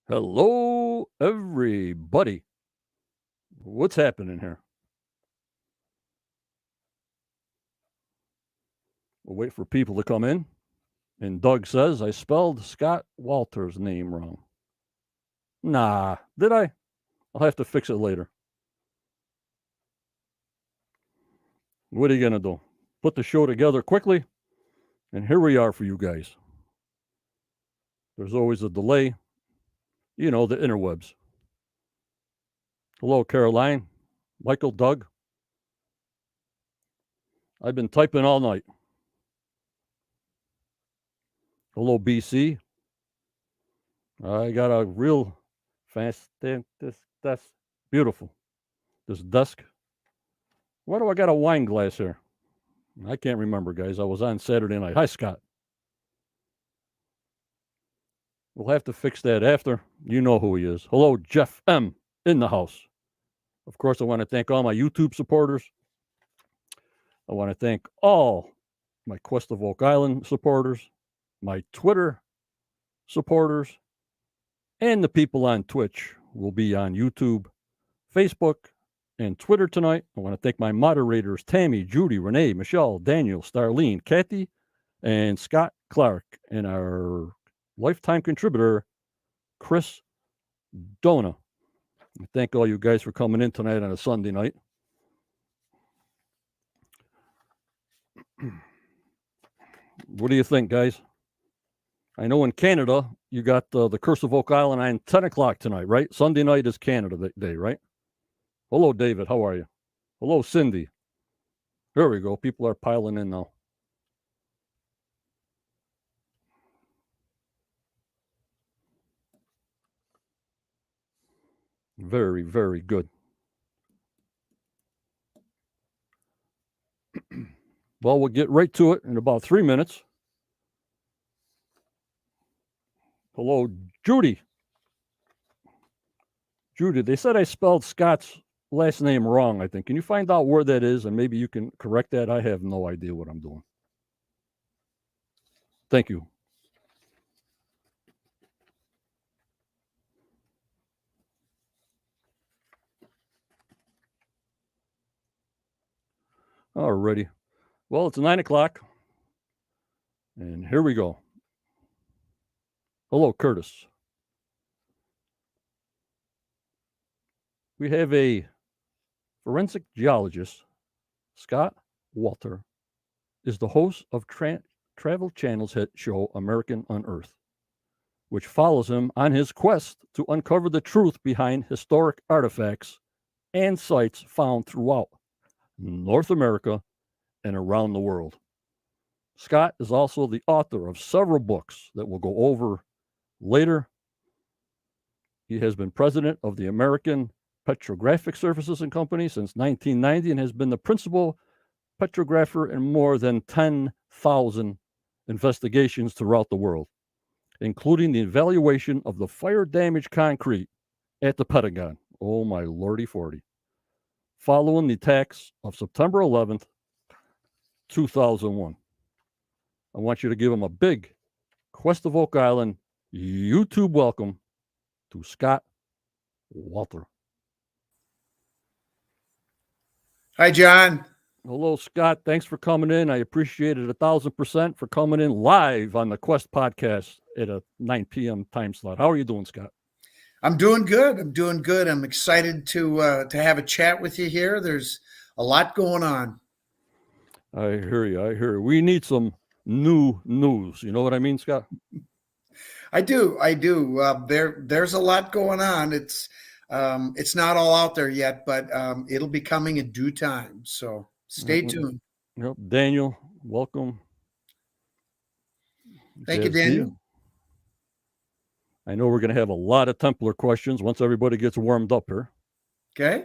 Hello, everybody. What's happening here? We'll wait for people to come in. And Doug says I spelled Scott Wolter's name wrong. Nah, did I? I'll have to fix it later. What are you going to do? Put the show together quickly? And here we are for you guys. There's always a delay. You know, the interwebs. Hello, Caroline. Michael, Doug. I've been typing all night. Hello, BC. I got a real fast desk. Beautiful. This desk. Why do I got a wine glass here? I can't remember, guys. I was on Saturday night. Hi, Scott. We'll have to fix that after. You know who he is. Hello, Jeff M. in the house. Of course, I want to thank all my YouTube supporters. I want to thank all my Quest of Oak Island supporters, my Twitter supporters, and the people on Twitch will be on YouTube, Facebook, and Twitter tonight. I want to thank my moderators, Tammy, Judy, Renee, Michelle, Daniel, Starlene, Kathy, and Scott Clark, and our lifetime contributor, Chris Dona. Thank all you guys for coming in tonight on a Sunday night. What do you think, guys? I know in Canada, you got the Curse of Oak Island on 10 o'clock tonight, right? Sunday night is Canada Day, right? Hello, David. How are you? Hello, Cindy. There we go. People are piling in now. Very, very good. Well, we'll get right to it in about 3 minutes. Hello, Judy. Judy, they said I spelled Scott's last name wrong, I think. Can you find out where that is and maybe you can correct that? I have no idea what I'm doing. Thank you. Alrighty. Well, it's 9 o'clock. And here we go. Hello, Curtis. We have a forensic geologist, Scott Wolter, is the host of Travel Channel's hit show American Unearthed, which follows him on his quest to uncover the truth behind historic artifacts and sites found throughout North America and around the world. Scott is also the author of several books that we'll go over later. He has been president of the American Petrographic Services and Company since 1990 and has been the principal petrographer in more than 10,000 investigations throughout the world, including the evaluation of the fire-damaged concrete at the Pentagon. Oh, my lordy 40. Following the attacks of September 11th, 2001. I want you to give him a big Quest of Oak Island YouTube welcome to Scott Wolter. Hi, John. Hello, Scott. Thanks for coming in. I appreciate it 1,000% for coming in live on the Quest podcast at a 9 p.m. time slot. How are you doing, Scott? I'm doing good. I'm excited to have a chat with you here. There's a lot going on. I hear you. We need some new news. You know what I mean, Scott? I do. There's a lot going on. It's not all out there yet, but it'll be coming in due time. So stay tuned. Yep. Daniel, welcome. Thank you, Daniel. I know we're going to have a lot of Templar questions once everybody gets warmed up here. Okay.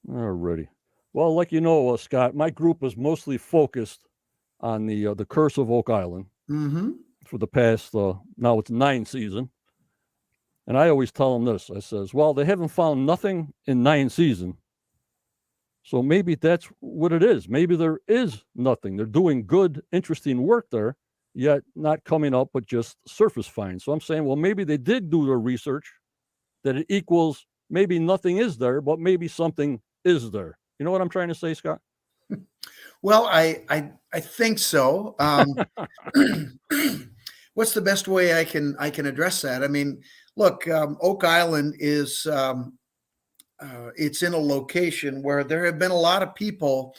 Alrighty. Well, like you know, Scott, my group is mostly focused on the Curse of Oak Island for the past, now it's 9 season. And I always tell them this. I says, well, they haven't found nothing in 9 season. So maybe that's what it is. Maybe there is nothing. They're doing good, interesting work there, yet not coming up with just surface finds. So I'm saying, well, maybe they did do their research, that it equals maybe nothing is there, but maybe something is there. You know what I'm trying to say, Scott? Well, I think so. What's the best way I can address that? I mean, look, Oak Island is it's in a location where there have been a lot of people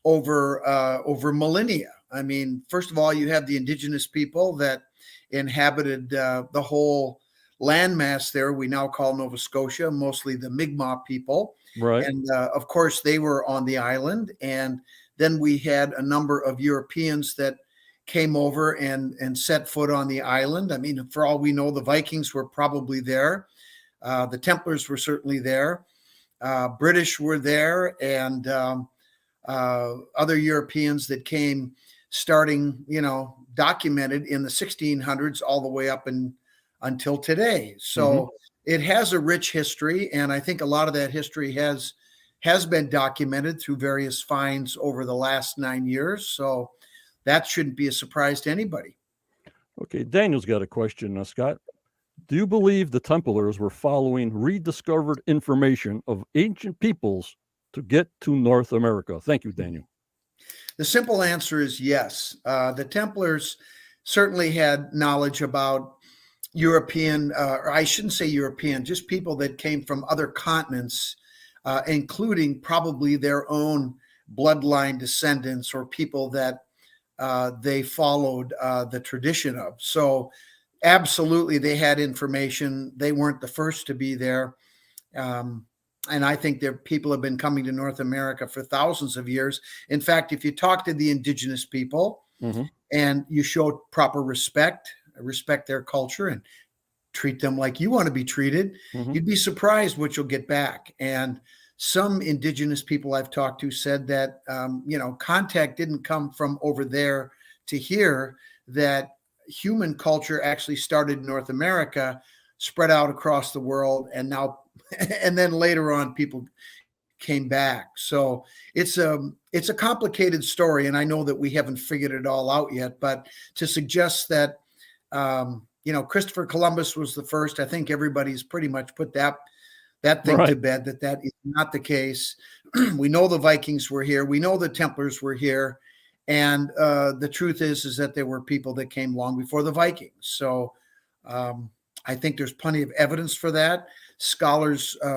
over millennia. I mean, first of all, you have the indigenous people that inhabited the whole landmass there. We now call Nova Scotia, mostly the Mi'kmaq people, Right. and of course they were on the island. And then we had a number of Europeans that came over and set foot on the island. I mean, for all we know, the Vikings were probably there. The Templars were certainly there. British were there, and other Europeans that came starting, documented in the 1600s all the way up until today. So it has a rich history, and I think a lot of that history has been documented through various finds over the last 9 years. So that shouldn't be a surprise to anybody. Okay, Daniel's got a question, Scott. Do you believe the Templars were following rediscovered information of ancient peoples to get to North America? Thank you, Daniel. The simple answer is yes. The Templars certainly had knowledge about European, or I shouldn't say European, just people that came from other continents, including probably their own bloodline descendants or people that they followed the tradition of. So absolutely, they had information. They weren't the first to be there. And I think that people have been coming to North America for thousands of years. In fact, if you talk to the indigenous people and you show proper respect their culture and treat them like you want to be treated, you'd be surprised what you'll get back. And some indigenous people I've talked to said that, contact didn't come from over there to here, that human culture actually started in North America, spread out across the world, and then later on people came back. So it's a complicated story, and I know that we haven't figured it all out yet. But to suggest that Christopher Columbus was the first, I think everybody's pretty much put that thing to bed. That is not the case. We know the Vikings were here. We know the Templars were here. And the truth is that there were people that came long before the Vikings. So I think there's plenty of evidence for that.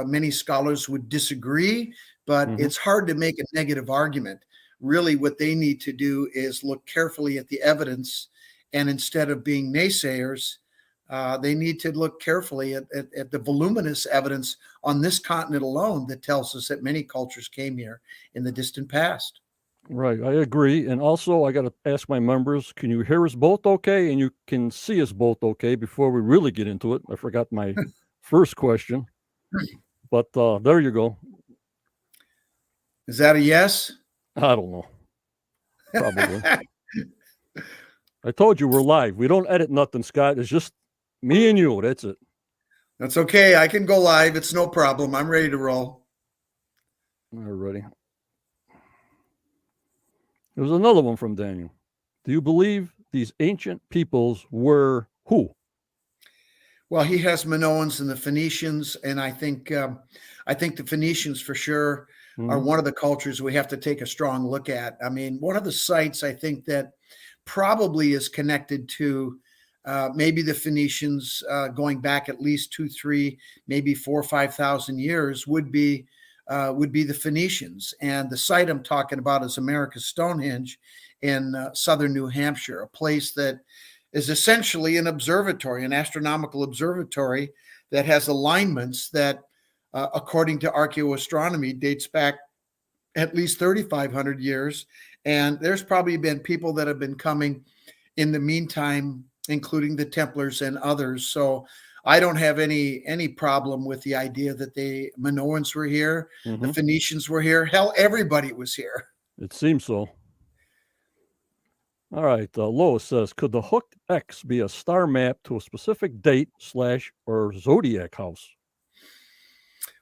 Many scholars would disagree, but it's hard to make a negative argument. Really, what they need to do is look carefully at the evidence, and instead of being naysayers, they need to look carefully at the voluminous evidence on this continent alone that tells us that many cultures came here in the distant past. Right, I agree. And also, I got to ask my members, can you hear us both okay? And you can see us both okay before we really get into it. I forgot my first question, but there you go. Is that a yes? I don't know. Probably. I told you we're live. We don't edit nothing, Scott. It's just me and you. That's it. That's okay. I can go live. It's no problem. I'm ready to roll. All righty. There was another one from Daniel. Do you believe these ancient peoples were who? Well, he has Minoans and the Phoenicians, and I think the Phoenicians for sure are one of the cultures we have to take a strong look at. I mean, one of the sites I think that probably is connected to maybe the Phoenicians going back at least 2, 3, maybe 4 or 5,000 years would be the Phoenicians. And the site I'm talking about is America's Stonehenge in southern New Hampshire, a place that is essentially an observatory, an astronomical observatory that has alignments that, according to archaeoastronomy, dates back at least 3,500 years. And there's probably been people that have been coming in the meantime, including the Templars and others. So I don't have any problem with the idea that the Minoans were here, the Phoenicians were here. Hell, everybody was here. It seems so. All right. Lois says, could the hooked X be a star map to a specific date / or zodiac house?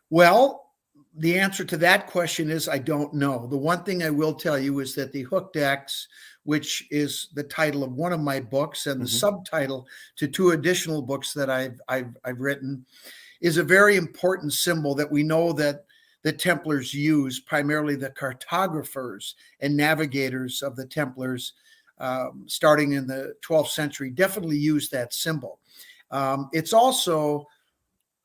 Well, The answer to that question is I don't know. The one thing I will tell you is that the hooked X, which is the title of one of my books and the Hmm. subtitle to two additional books that I've written, is a very important symbol that we know that the Templars used, primarily the cartographers and navigators of the Templars, starting in the 12th century, definitely used that symbol. It's also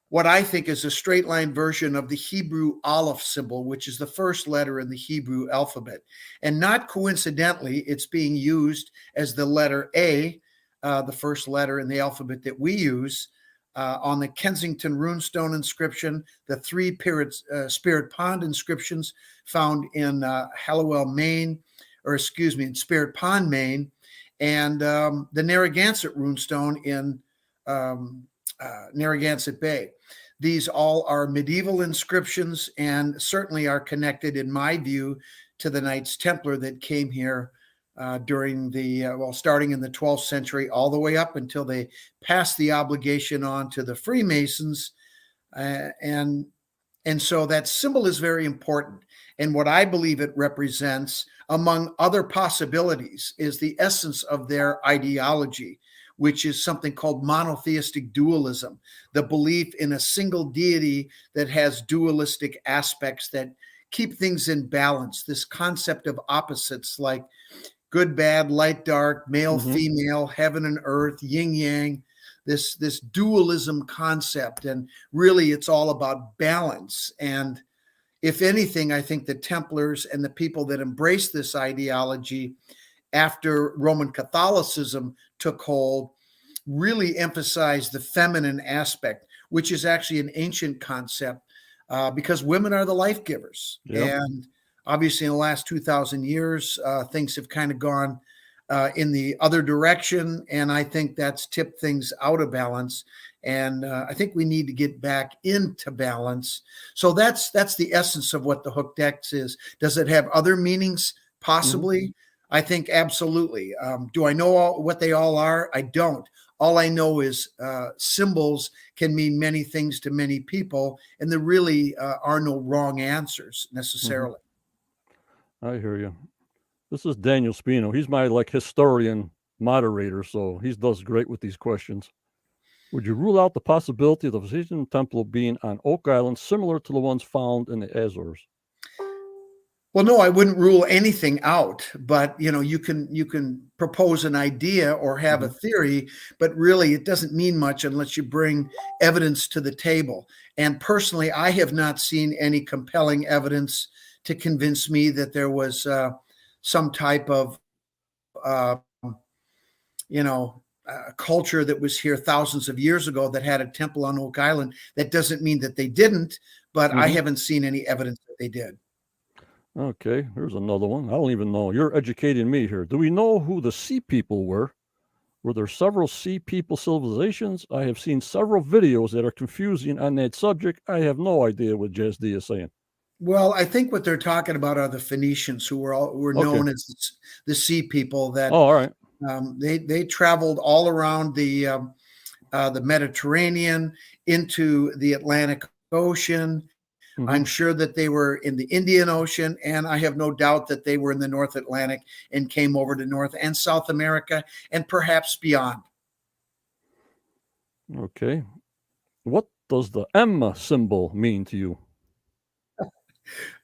what I think is a straight line version of the Hebrew Aleph symbol, which is the first letter in the Hebrew alphabet. And not coincidentally, it's being used as the letter A, the first letter in the alphabet that we use, on the Kensington runestone inscription, the three Spirit Pond inscriptions found in Hallowell, Maine, or excuse me, in Spirit Pond, Maine, and the Narragansett runestone in Narragansett Bay. These all are medieval inscriptions and certainly are connected, in my view, to the Knights Templar that came here during starting in the 12th century, all the way up until they passed the obligation on to the Freemasons. And so that symbol is very important. And what I believe it represents, among other possibilities, is the essence of their ideology, which is something called monotheistic dualism, the belief in a single deity that has dualistic aspects that keep things in balance. This concept of opposites like good, bad, light, dark, male, Hmm. female, heaven and earth, yin yang, this dualism concept. And really, it's all about balance. And if anything, I think the Templars and the people that embrace this ideology after Roman Catholicism took hold really emphasized the feminine aspect, which is actually an ancient concept because women are the life givers. Yeah. And obviously, in the last 2,000 years, things have kind of gone in the other direction. And I think that's tipped things out of balance. And I think we need to get back into balance. So that's the essence of what the hooked X is. Does it have other meanings? Hmm. Possibly. I think absolutely. Do I know what they all are? I don't. All I know is symbols can mean many things to many people, and there really are no wrong answers Hmm. necessarily. I hear you. This is Daniel Spino. He's my historian moderator, so he does great with these questions. Would you rule out the possibility of the Visitation Temple being on Oak Island, similar to the ones found in the Azores? Well, no, I wouldn't rule anything out, but you can propose an idea or have a Hmm. theory, but really it doesn't mean much unless you bring evidence to the table. And personally, I have not seen any compelling evidence to convince me that there was some type of uh, culture that was here thousands of years ago that had a temple on Oak Island. That doesn't mean that they didn't, but I Hmm. haven't seen any evidence that they did. Okay, here's another one. I don't even know. You're educating me here. Do we know who the Sea People were? Were there several Sea People civilizations? I have seen several videos that are confusing on that subject. I have no idea what Jazz is saying. Well, I think what they're talking about are the Phoenicians, who were Okay. known as the Sea People. Oh, That all right. they traveled all around the Mediterranean into the Atlantic Ocean. Mm-hmm. I'm sure that they were in the Indian Ocean, and I have no doubt that they were in the North Atlantic and came over to North and South America and perhaps beyond. Okay. What does the M symbol mean to you?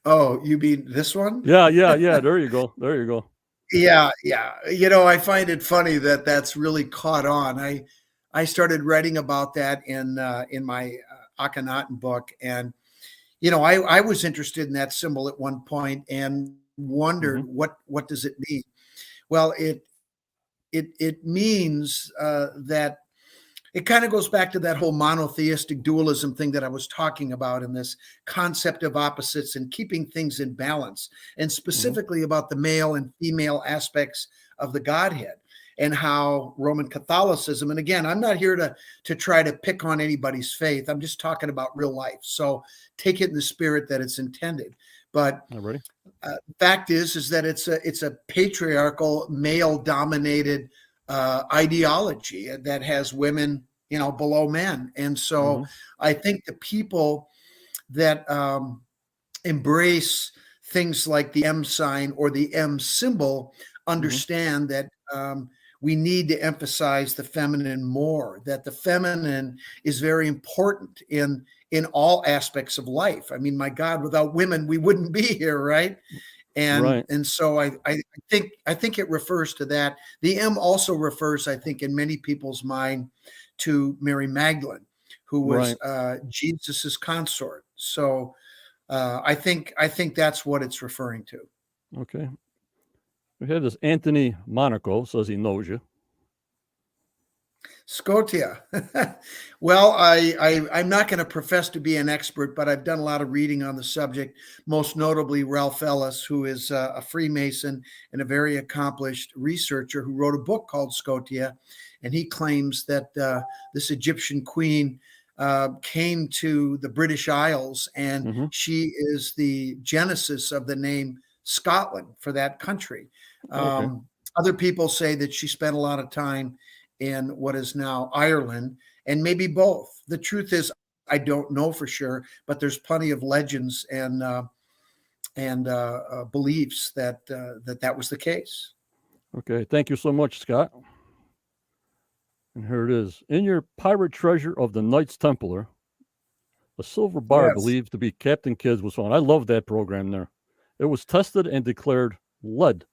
Oh, you mean this one? Yeah, yeah, yeah. There you go. There you go. Yeah, yeah. I find it funny that that's really caught on. I started writing about that in my Akhenaten book, and I was interested in that symbol at one point and Mm-hmm. wondered what does it mean. Well, it means that it kind of goes back to that whole monotheistic dualism thing that I was talking about, in this concept of opposites and keeping things in balance, and Mm-hmm. specifically about the male and female aspects of the Godhead and how Roman Catholicism. And again, I'm not here to try to pick on anybody's faith. I'm just talking about real life. So take it in the spirit that it's intended. But All right. fact is that it's a patriarchal, male dominated ideology that has women below men. And Mm-hmm. so I think the people that embrace things like the M sign or the M symbol understand that we need to emphasize the feminine more, that the feminine is very important in all aspects of life. I mean, my God, without women, we wouldn't be here, right? Right. And so I think it refers to that. The M also refers, I think, in many people's mind to Mary Magdalene, who was Right. Jesus's consort. So I think that's what it's referring to. Okay. We have this Anthony Monaco says he knows you. Scotia. Well, I'm not going to profess to be an expert, but I've done a lot of reading on the subject, most notably Ralph Ellis, who is a Freemason and a very accomplished researcher who wrote a book called Scotia. And he claims that this Egyptian queen came to the British Isles, and she is the genesis of the name Scotland for that country. Okay. Other people say that she spent a lot of time in what is now Ireland, and maybe both. The truth is, I don't know for sure, but there's plenty of legends and beliefs that that was the case. Okay. Thank you so much, Scott. And here it is. In your pirate treasure of the Knights Templar, a silver bar Yes. believed to be Captain Kidd's was found. I love that program there. It was tested and declared lead.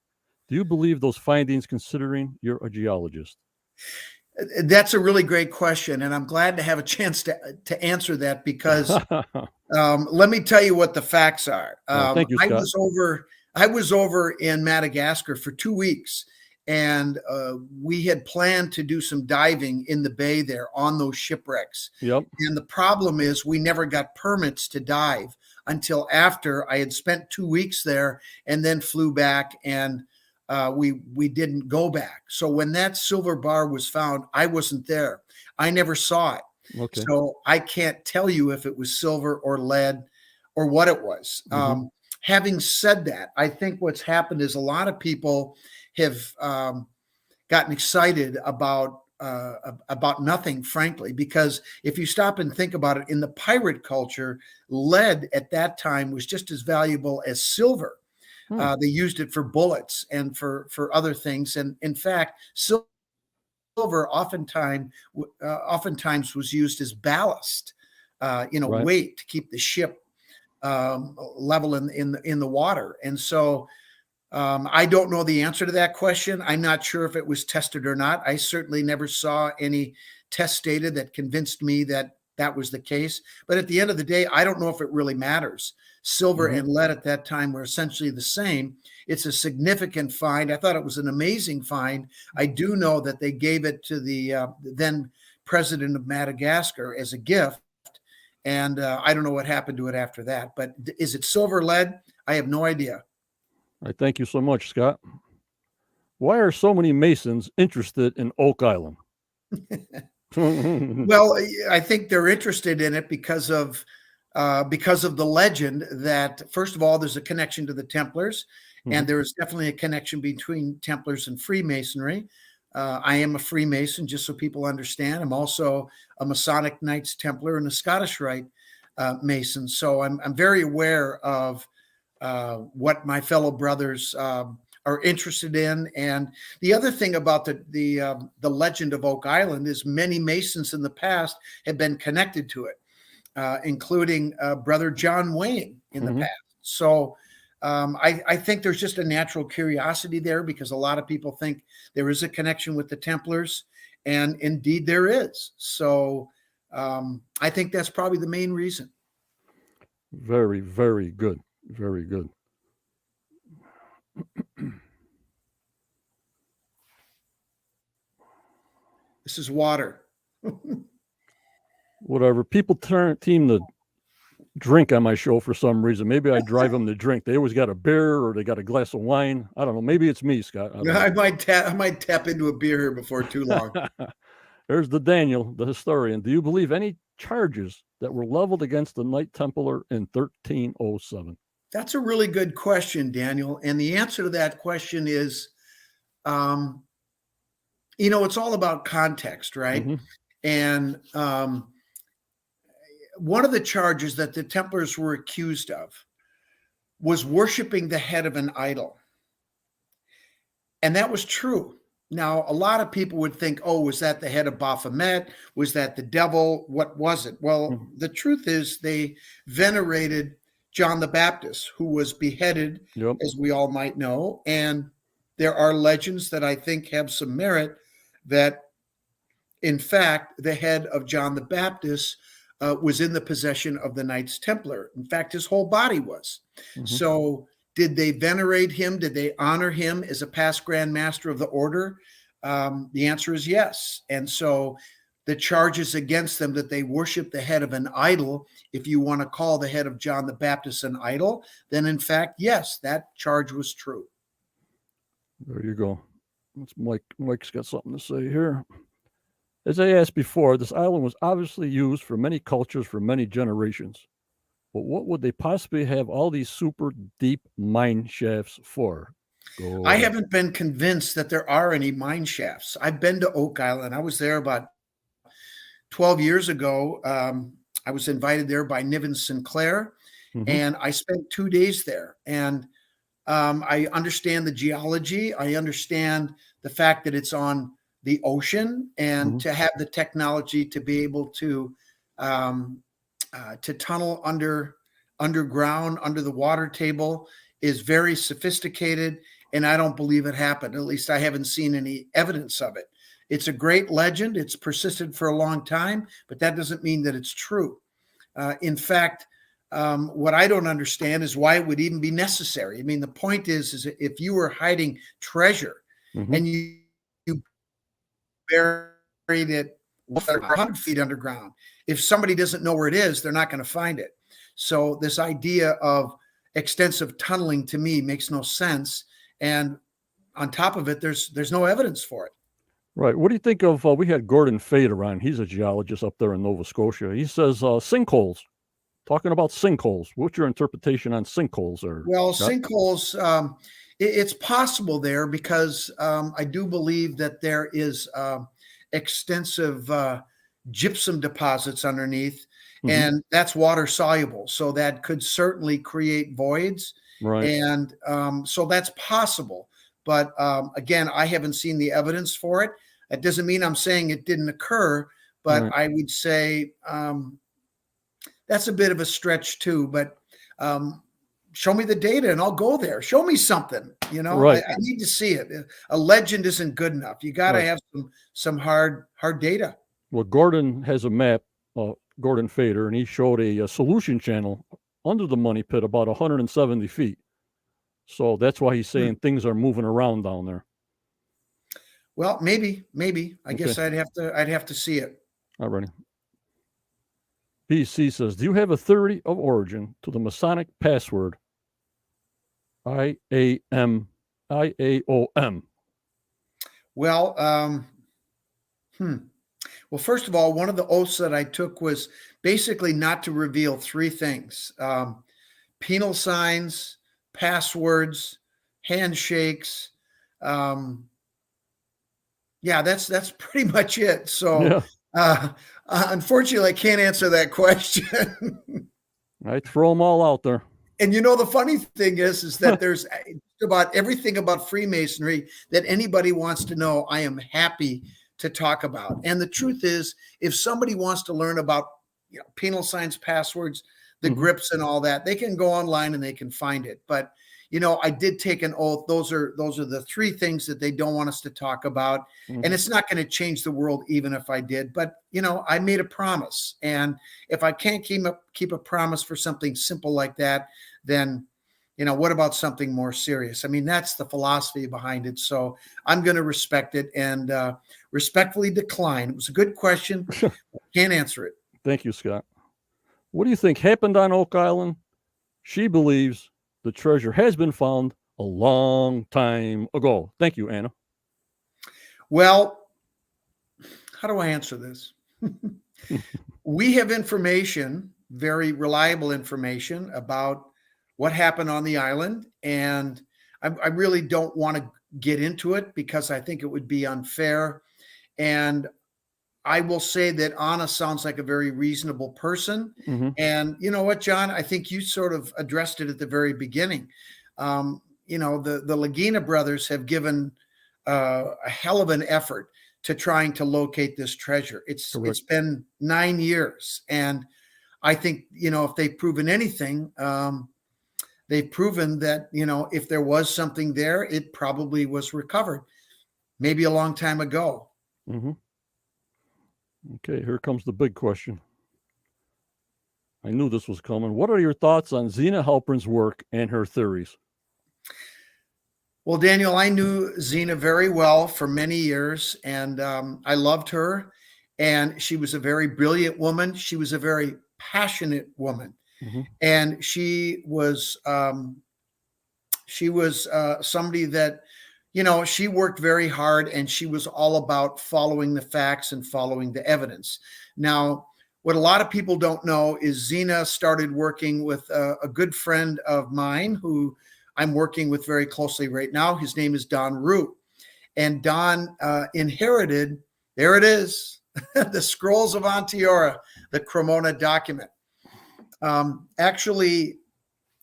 Do you believe those findings, considering you're a geologist? That's a really great question, and I'm glad to have a chance to answer that because let me tell you what the facts are. Thank you, Scott. I was over in Madagascar for 2 weeks, and we had planned to do some diving in the bay there on those shipwrecks. Yep. And the problem is we never got permits to dive until after I had spent 2 weeks there and then flew back, and we didn't go back. So when that silver bar was found, I wasn't there. I never saw it. Okay. So I can't tell you if it was silver or lead or what it was. Having said that, I think what's happened is a lot of people have gotten excited about nothing, frankly, because if you stop and think about it, in the pirate culture, lead at that time was just as valuable as silver. They used it for bullets and for other things. And in fact, silver oftentimes was used as ballast, Right. weight to keep the ship level in the water. And so I don't know the answer to that question. I'm not sure if it was tested or not. I certainly never saw any test data that convinced me that that was the case. But at the end of the day, I don't know if it really matters. Silver and lead at that time were essentially the same. It's a significant find. I thought it was an amazing find. I do know that they gave it to the then president of Madagascar as a gift. And I don't know what happened to it after that. But is it silver, lead? I have no idea. All right. Thank you so much, Scott. Why are so many Masons interested in Oak Island? Well, I think they're interested in it because of the legend that, first of all, there's a connection to the Templars, and there is definitely a connection between Templars and Freemasonry. I am a Freemason, just so people understand. I'm also a Masonic Knights Templar and a Scottish Rite Mason. So I'm very aware of what my fellow brothers are interested in. And the other thing about the legend of Oak Island is many Masons in the past have been connected to it, including Brother John Wayne in the past. So I think there's just a natural curiosity there because a lot of people think there is a connection with the Templars, and indeed there is. So I think that's probably the main reason. Very, very good. Very good. This is water. Whatever. People team to drink on my show for some reason. Maybe I drive them to drink. They always got a beer or they got a glass of wine. I don't know. Maybe it's me, Scott. I might tap into a beer here before too long. There's the Daniel, the historian. Do you believe any charges that were leveled against the Knight Templar in 1307? That's a really good question, Daniel. And the answer to that question is, it's all about context, right? And one of the charges that the Templars were accused of was worshiping the head of an idol. And that was true. Now, a lot of people would think, oh, was that the head of Baphomet? Was that the devil? What was it? Well, the truth is they venerated John the Baptist, who was beheaded, Yep. as we all might know. And there are legends that I think have some merit that, in fact, the head of John the Baptist was in the possession of the Knights Templar. In fact, his whole body was. So did they venerate him? Did they honor him as a past Grand Master of the Order? The answer is yes. And so the charges against them that they worship the head of an idol, if you want to call the head of John the Baptist an idol, then in fact, yes, that charge was true. There you go. Mike's got something to say here. As I asked before, this island was obviously used for many cultures for many generations. But what would they possibly have all these super deep mine shafts for? I haven't been convinced that there are any mine shafts. I've been to Oak Island. I was there about 12 years ago. I was invited there by Niven Sinclair, and I spent 2 days there. And I understand the geology. I understand the fact that it's on the ocean, and to have the technology to be able to tunnel underground, under the water table, is very sophisticated. And I don't believe it happened. At least I haven't seen any evidence of it. It's a great legend. It's persisted for a long time, but that doesn't mean that it's true. In fact, what I don't understand is why it would even be necessary. I mean, the point is if you were hiding treasure and you buried it 100 feet underground, if somebody doesn't know where it is, they're not going to find it. So this idea of extensive tunneling to me makes no sense. And on top of it, there's no evidence for it. Right. What do you think of, we had Gordon Fader on. He's a geologist up there in Nova Scotia. He says sinkholes, talking about sinkholes. What's your interpretation on sinkholes? Well, sinkholes, it's possible there because I do believe that there is extensive gypsum deposits underneath, and that's water soluble. So that could certainly create voids. Right. And so that's possible. But again, I haven't seen the evidence for it. That doesn't mean I'm saying it didn't occur, but I would say that's a bit of a stretch too. But show me the data and I'll go there. Show me something, I need to see it. A legend isn't good enough. You got to have some hard data. Well, Gordon has a map, Gordon Fader, and he showed a solution channel under the money pit about 170 feet. So that's why he's saying things are moving around down there. Well, maybe. I guess I'd have to see it. All righty. BC says, do you have a theory of origin to the Masonic password IAOM? Well, well, first of all, one of the oaths that I took was basically not to reveal three things: penal signs, passwords, handshakes. Yeah, that's pretty much it. So, unfortunately, I can't answer that question. I throw them all out there. And the funny thing is that there's about everything about Freemasonry that anybody wants to know, I am happy to talk about. And the truth is, if somebody wants to learn about penal signs, passwords, the grips and all that, they can go online and they can find it. But I did take an oath. Those are the three things that they don't want us to talk about. And it's not going to change the world even if I did. But I made a promise. And if I can't keep a promise for something simple like that, then what about something more serious? I mean, that's the philosophy behind it. So I'm going to respect it and respectfully decline. It was a good question. Can't answer it. Thank you, Scott. What do you think happened on Oak Island? She believes the treasure has been found a long time ago. Thank you, Anna. Well, how do I answer this? We have information, very reliable information about what happened on the island. And I really don't want to get into it because I think it would be unfair. And I will say that Anna sounds like a very reasonable person. Hmm. And you know what, John? I think you sort of addressed it at the very beginning. The Lagina brothers have given a hell of an effort to trying to locate this treasure. It's Correct. been 9 years, and I think if they've proven anything, they've proven that if there was something there, it probably was recovered, maybe a long time ago. Hmm. Okay, here comes the big question. I knew this was coming. What are your thoughts on Zena Halpern's work and her theories? Well, Daniel, I knew Zena very well for many years, and I loved her. And she was a very brilliant woman. She was a very passionate woman, Hmm. and she was somebody that she worked very hard, and she was all about following the facts and following the evidence. Now, what a lot of people don't know is Zena started working with a good friend of mine who I'm working with very closely right now. His name is Don Root. And Don inherited, there it is, the Scrolls of Onteora, the Cremona document. Actually,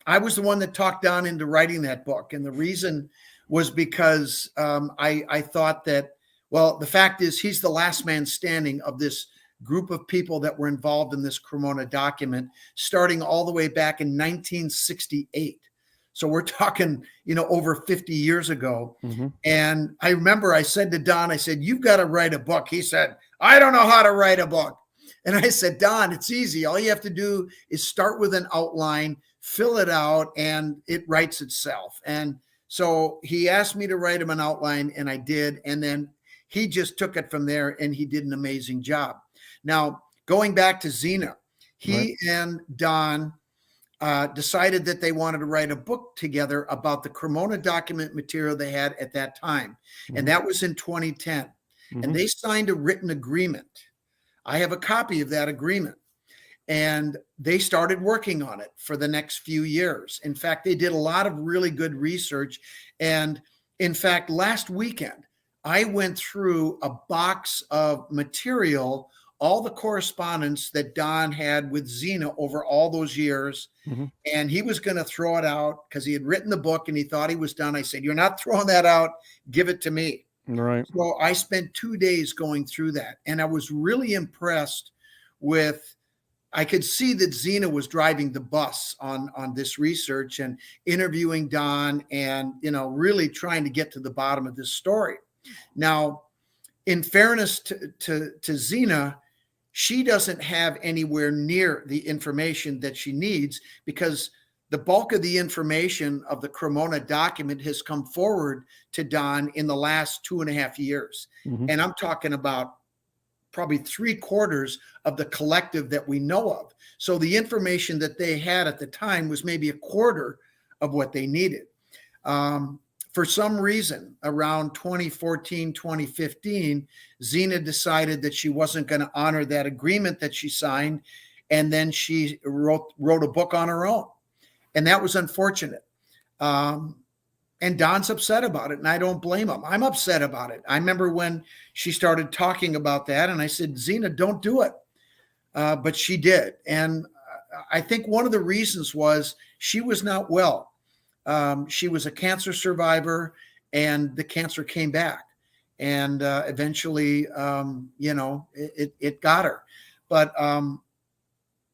I was the one that talked Don into writing that book. And the reason was because I thought that, well, the fact is he's the last man standing of this group of people that were involved in this Cremona document, starting all the way back in 1968. So we're talking, over 50 years ago. Hmm. And I remember I said to Don, I said, you've got to write a book. He said, I don't know how to write a book. And I said, Don, it's easy. All you have to do is start with an outline, fill it out, and it writes itself. And so he asked me to write him an outline, and I did. And then he just took it from there, and he did an amazing job. Now, going back to Zena, Right. he and Don decided that they wanted to write a book together about the Cremona document material they had at that time. Hmm. And that was in 2010. Hmm. And they signed a written agreement. I have a copy of that agreement. And they started working on it for the next few years. In fact, they did a lot of really good research. And in fact, last weekend, I went through a box of material, all the correspondence that Don had with Zena over all those years. Hmm. And he was going to throw it out because he had written the book and he thought he was done. I said, you're not throwing that out. Give it to me. Right. So I spent 2 days going through that. And I was really impressed with, I could see that Zena was driving the bus on this research and interviewing Don and, really trying to get to the bottom of this story. Now, in fairness to Zena, she doesn't have anywhere near the information that she needs because the bulk of the information of the Cremona document has come forward to Don in the last 2.5 years. Hmm. And I'm talking about probably 3/4 of the collective that we know of. So the information that they had at the time was maybe 1/4 of what they needed. For some reason, around 2014, 2015, Zena decided that she wasn't going to honor that agreement that she signed. And then she wrote a book on her own. And that was unfortunate. And Don's upset about it, and I don't blame him. I'm upset about it. I remember when she started talking about that, and I said, Zena, don't do it. But she did. And I think one of the reasons was she was not well. She was a cancer survivor, and the cancer came back. And eventually, it got her. But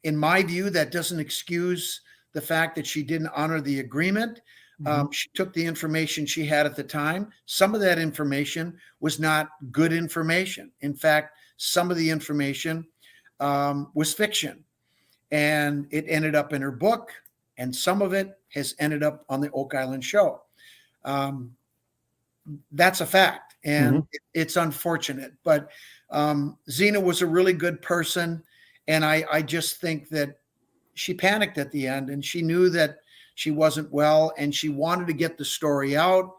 in my view, that doesn't excuse the fact that she didn't honor the agreement. She took the information she had at the time. Some of that information was not good information. In fact, some of the information was fiction, and it ended up in her book, and some of it has ended up on the Oak Island show. That's a fact, and it's unfortunate. But Zena was a really good person, and I just think that she panicked at the end, and she knew that she wasn't well, and she wanted to get the story out.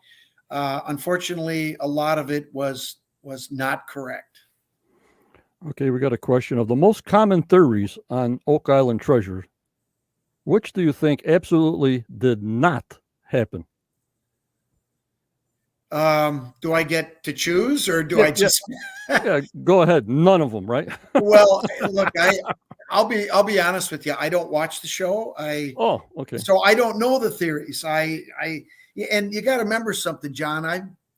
Unfortunately, a lot of it was not correct. Okay, we got a question. Of the most common theories on Oak Island treasure, which do you think absolutely did not happen? Do I get to choose, or do Yeah, I just? yeah. Go ahead. None of them, right? Well, look, I'll be honest with you. I don't watch the show. Oh, okay. So I don't know the theories. And you got to remember something, John.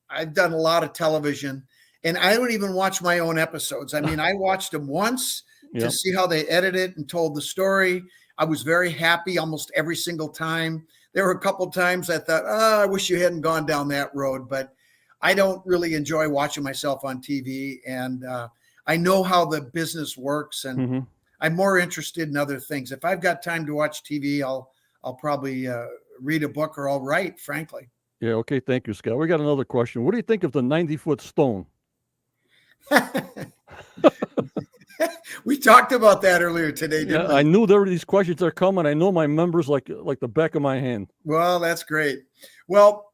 I've done a lot of television, and I don't even watch my own episodes. I mean, I watched them once to Yeah. see how they edited and told the story. I was very happy almost every single time. There were a couple times I thought, oh, I wish you hadn't gone down that road, but I don't really enjoy watching myself on TV, and I know how the business works, and hmm I'm more interested in other things. If I've got time to watch TV, I'll probably read a book, or I'll write, frankly. Yeah. Okay. Thank you, Scott. We got another question. What do you think of the 90-foot stone? We talked about that earlier today, didn't Yeah, we? I knew there were these questions are coming. I know my members like the back of my hand. Well, that's great. Well,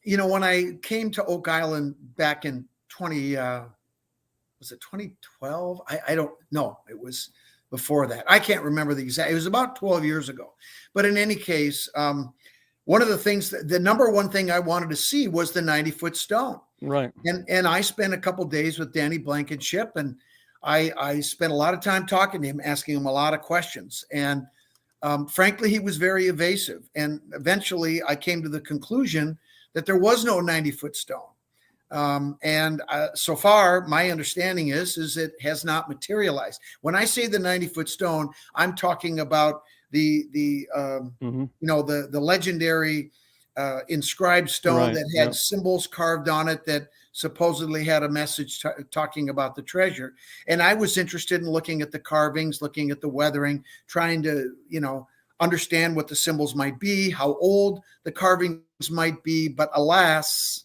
when I came to Oak Island back in 20, was it 2012? I don't know. It was before that. I can't remember the exact. It was about 12 years ago. But in any case, one of the things, the number one thing I wanted to see was the 90-foot stone. Right. And I spent a couple days with Danny Blankenship, and I spent a lot of time talking to him, asking him a lot of questions. And frankly, he was very evasive. And eventually I came to the conclusion that there was no 90-foot stone. And so far, my understanding is it has not materialized. When I say the 90-foot stone, I'm talking about the legendary inscribed stone Right. that had Yeah. symbols carved on it that supposedly had a message talking about the treasure. And I was interested in looking at the carvings, looking at the weathering, trying to, understand what the symbols might be, how old the carvings might be. But alas,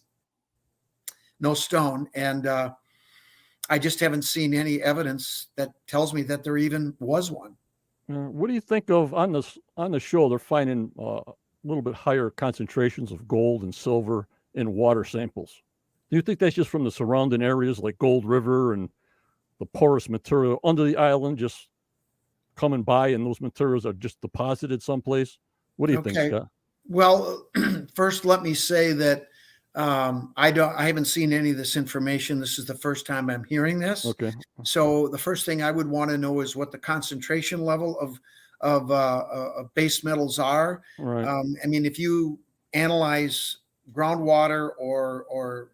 no stone. And I just haven't seen any evidence that tells me that there even was one. What do you think of on the show? They're finding a little bit higher concentrations of gold and silver in water samples. Do you think that's just from the surrounding areas like Gold River and the porous material under the island just coming by, and those materials are just deposited someplace? What do you think, Okay. Scott? Well, first, let me say that I haven't seen any of this information. This is the first time I'm hearing this. Okay. So the first thing I would want to know is what the concentration level of base metals are. Right. I mean, if you analyze groundwater or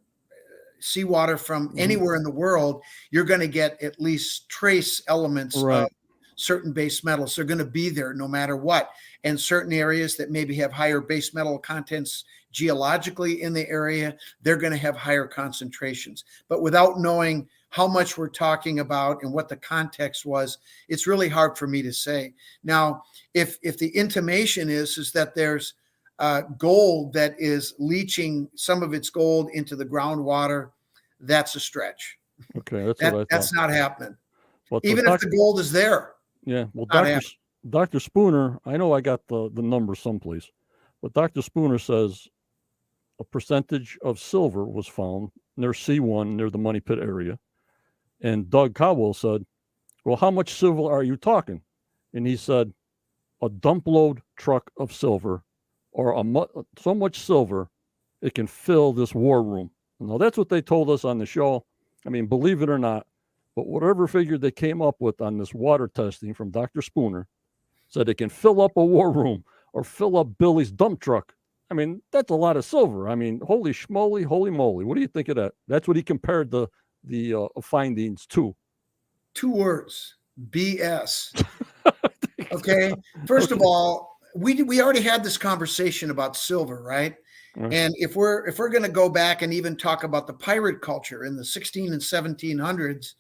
seawater from anywhere in the world, you're going to get at least trace elements Right. of certain base metals. They're going to be there no matter what. And certain areas that maybe have higher base metal contents geologically in the area, they're going to have higher concentrations. But without knowing how much we're talking about and what the context was, it's really hard for me to say. Now, if the intimation is that there's gold that is leaching some of its gold into the groundwater, that's a stretch. Okay, that's what I thought. That's not happening. But Even if the gold is there. Yeah, well, not happening. Dr. Spooner, I know I got the number someplace, but Dr. Spooner says a percentage of silver was found near C1, near the Money Pit area. And Doug Cowell said, well, how much silver are you talking? And he said, a dump load truck of silver, or so much silver, it can fill this war room. Now, that's what they told us on the show. I mean, believe it or not, but whatever figure they came up with on this water testing from Dr. Spooner said it can fill up a war room or fill up Billy's dump truck. I mean, that's a lot of silver. I mean, holy schmoly, holy moly. What do you think of that? That's what he compared the findings to. 2 words, BS. Okay. First of all, we already had this conversation about silver, right? Right. And if we're going to go back and even talk about the pirate culture in the 16 and 1700s,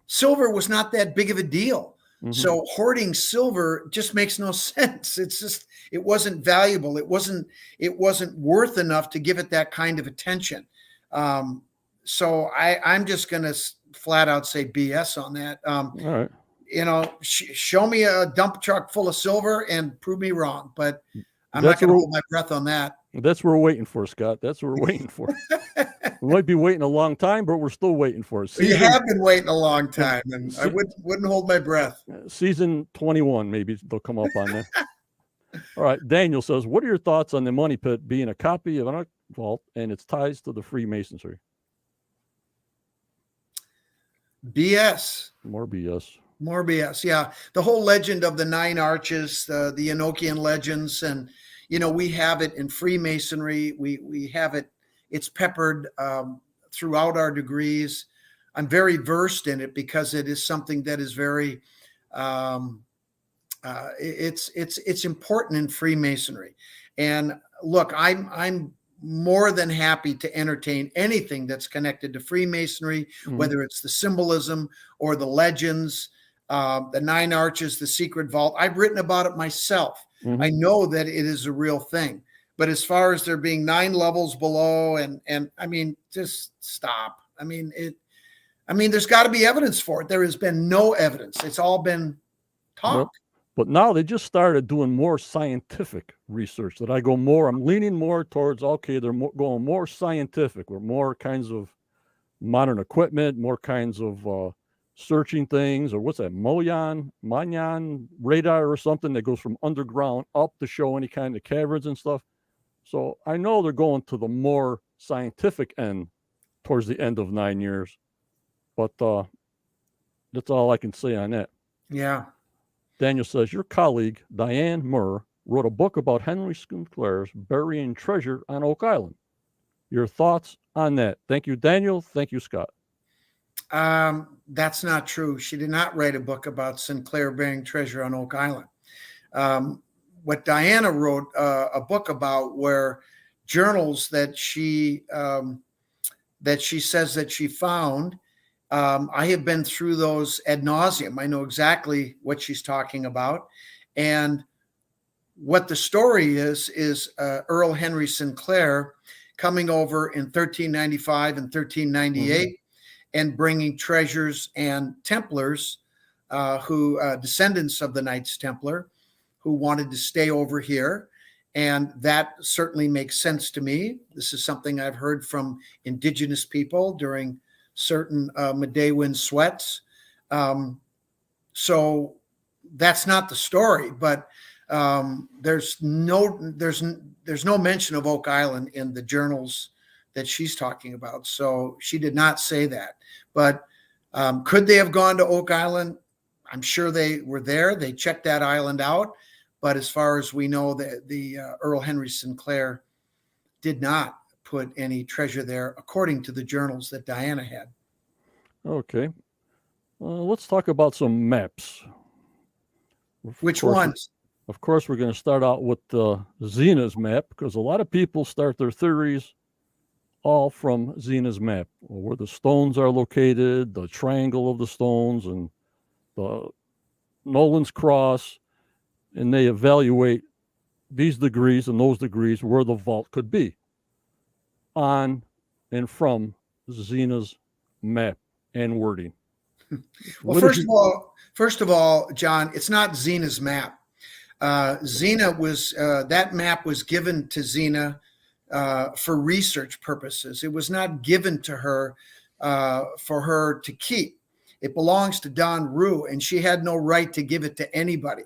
silver was not that big of a deal. Mm-hmm. So hoarding silver just makes no sense. It wasn't valuable. It wasn't worth enough to give it that kind of attention. So I'm just going to flat out say BS on that. All right. Show me a dump truck full of silver and prove me wrong, but I'm not going to hold my breath on that. That's what we're waiting for, Scott. That's what we're waiting for. We might be waiting a long time, but we're still waiting for it. You have been waiting a long time, and I wouldn't hold my breath. Season 21, maybe they'll come up on that. All right. Daniel says, what are your thoughts on the Money Pit being a copy of an vault and its ties to the Freemasonry. BS. More BS. More BS. Yeah. The whole legend of the 9 arches, the Enochian legends, and, we have it in Freemasonry. We have it, it's peppered throughout our degrees. I'm very versed in it because it is something that is very, it's important in Freemasonry. And look, I'm more than happy to entertain anything that's connected to Freemasonry, whether it's the symbolism or the legends, the 9 arches, the secret vault. I've written about it myself. I know that it is a real thing. But as far as there being 9 levels below, and I mean, just stop. I mean, there's got to be evidence for it. There has been no evidence. It's all been talk. Well, but now they just started doing more scientific research that I'm leaning more towards, okay, they're going more scientific with more kinds of modern equipment, more kinds of searching things, or what's that, Manyan radar or something that goes from underground up to show any kind of caverns and stuff. So I know they're going to the more scientific end towards the end of 9 years, but that's all I can say on that. Yeah. Daniel says, your colleague, Diane Murr, wrote a book about Henry Sinclair's burying treasure on Oak Island. Your thoughts on that? Thank you, Daniel. Thank you, Scott. That's not true. She did not write a book about Sinclair burying treasure on Oak Island. What Diana wrote a book about were journals that she says that she found. I have been through those ad nauseum. I know exactly what she's talking about. And what the story is Earl Henry Sinclair coming over in 1395 and 1398 and bringing treasures and Templars, descendants of the Knights Templar, who wanted to stay over here. And that certainly makes sense to me. This is something I've heard from indigenous people during certain Medewin sweats. So that's not the story, but there's no mention of Oak Island in the journals that she's talking about. So she did not say that. But could they have gone to Oak Island? I'm sure they were there. They checked that island out. But as far as we know, the Earl Henry Sinclair did not put any treasure there, according to the journals that Diana had. Okay. Let's talk about some maps. Which ones? Of course, we're going to start out with Zena's map, because a lot of people start their theories all from Zena's map, where the stones are located, the triangle of the stones, and the Nolan's cross, and they evaluate these degrees and those degrees where the vault could be on and from Zena's map and wording. Well, first of all, John, it's not Zena's map. Zena was that map was given to Zena for research purposes. It was not given to her for her to keep. It belongs to Don Rue, and she had no right to give it to anybody.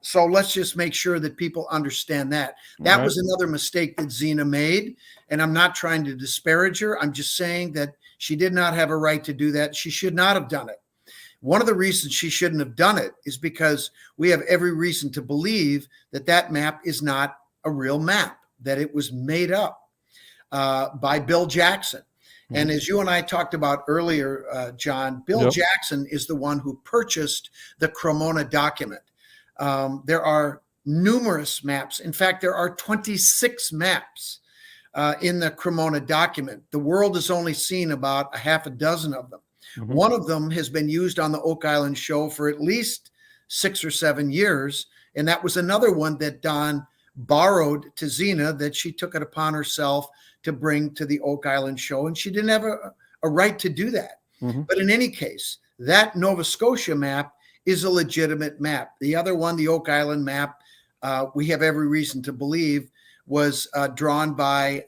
So let's just make sure that people understand that. That was another mistake that Zena made, and I'm not trying to disparage her. I'm just saying that she did not have a right to do that. She should not have done it. One of the reasons she shouldn't have done it is because we have every reason to believe that that map is not a real map, that it was made up by Bill Jackson. And as you and I talked about earlier, John, Bill Jackson is the one who purchased the Cremona document. There are numerous maps. In fact, there are 26 maps in the Cremona document. The world has only seen about a half a dozen of them. One of them has been used on the Oak Island show for at least 6 or 7 years. And that was another one that Don borrowed to Zena, that she took it upon herself to bring to the Oak Island show. And she didn't have a right to do that. But in any case, that Nova Scotia map is a legitimate map. The other one, the Oak Island map, we have every reason to believe was drawn by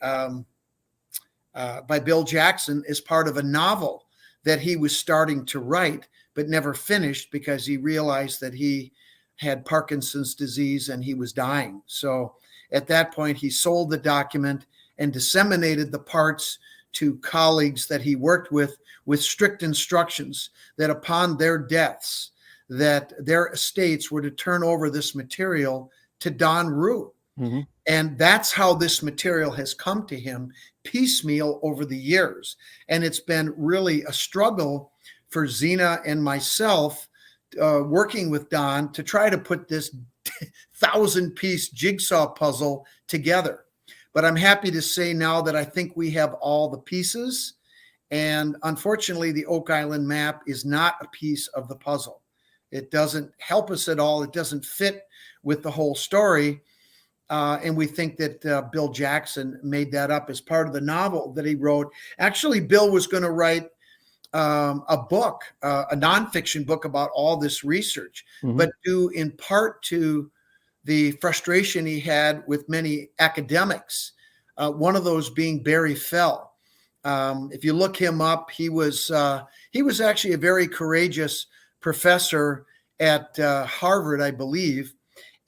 Bill Jackson as part of a novel that he was starting to write, but never finished because he realized that he had Parkinson's disease and he was dying. So at that point, he sold the document and disseminated the parts to colleagues that he worked with strict instructions that upon their deaths, that their estates were to turn over this material to Don Rue. Mm-hmm. And that's how this material has come to him piecemeal over the years. And it's been really a struggle for Zena and myself working with Don to try to put this 1,000-piece jigsaw puzzle together. But I'm happy to say now that I think we have all the pieces. And unfortunately, the Oak Island map is not a piece of the puzzle. It doesn't help us at all. It doesn't fit with the whole story. And we think that Bill Jackson made that up as part of the novel that he wrote. Actually, Bill was going to write a book, a nonfiction book about all this research, Mm-hmm. but due in part to the frustration he had with many academics, one of those being Barry Fell. If you look him up, he was actually a very courageous professor at Harvard, I believe,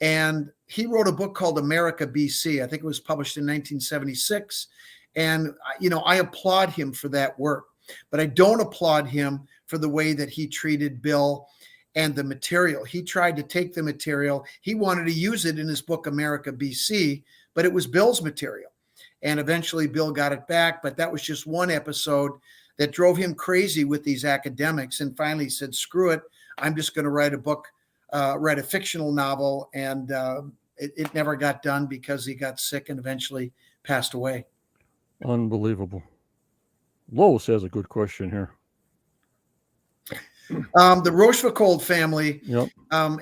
and he wrote a book called America BC. I think it was published in 1976, and I applaud him for that work, but I don't applaud him for the way that he treated Bill and the material. He tried to take the material. He wanted to use it in his book, America BC, but it was Bill's material. And eventually Bill got it back, but that was just one episode that drove him crazy with these academics. And finally he said, screw it. I'm just going to write a book, write a fictional novel. And it never got done because he got sick and eventually passed away. Unbelievable. Lois has a good question here. The Rochefoucauld family, Yep.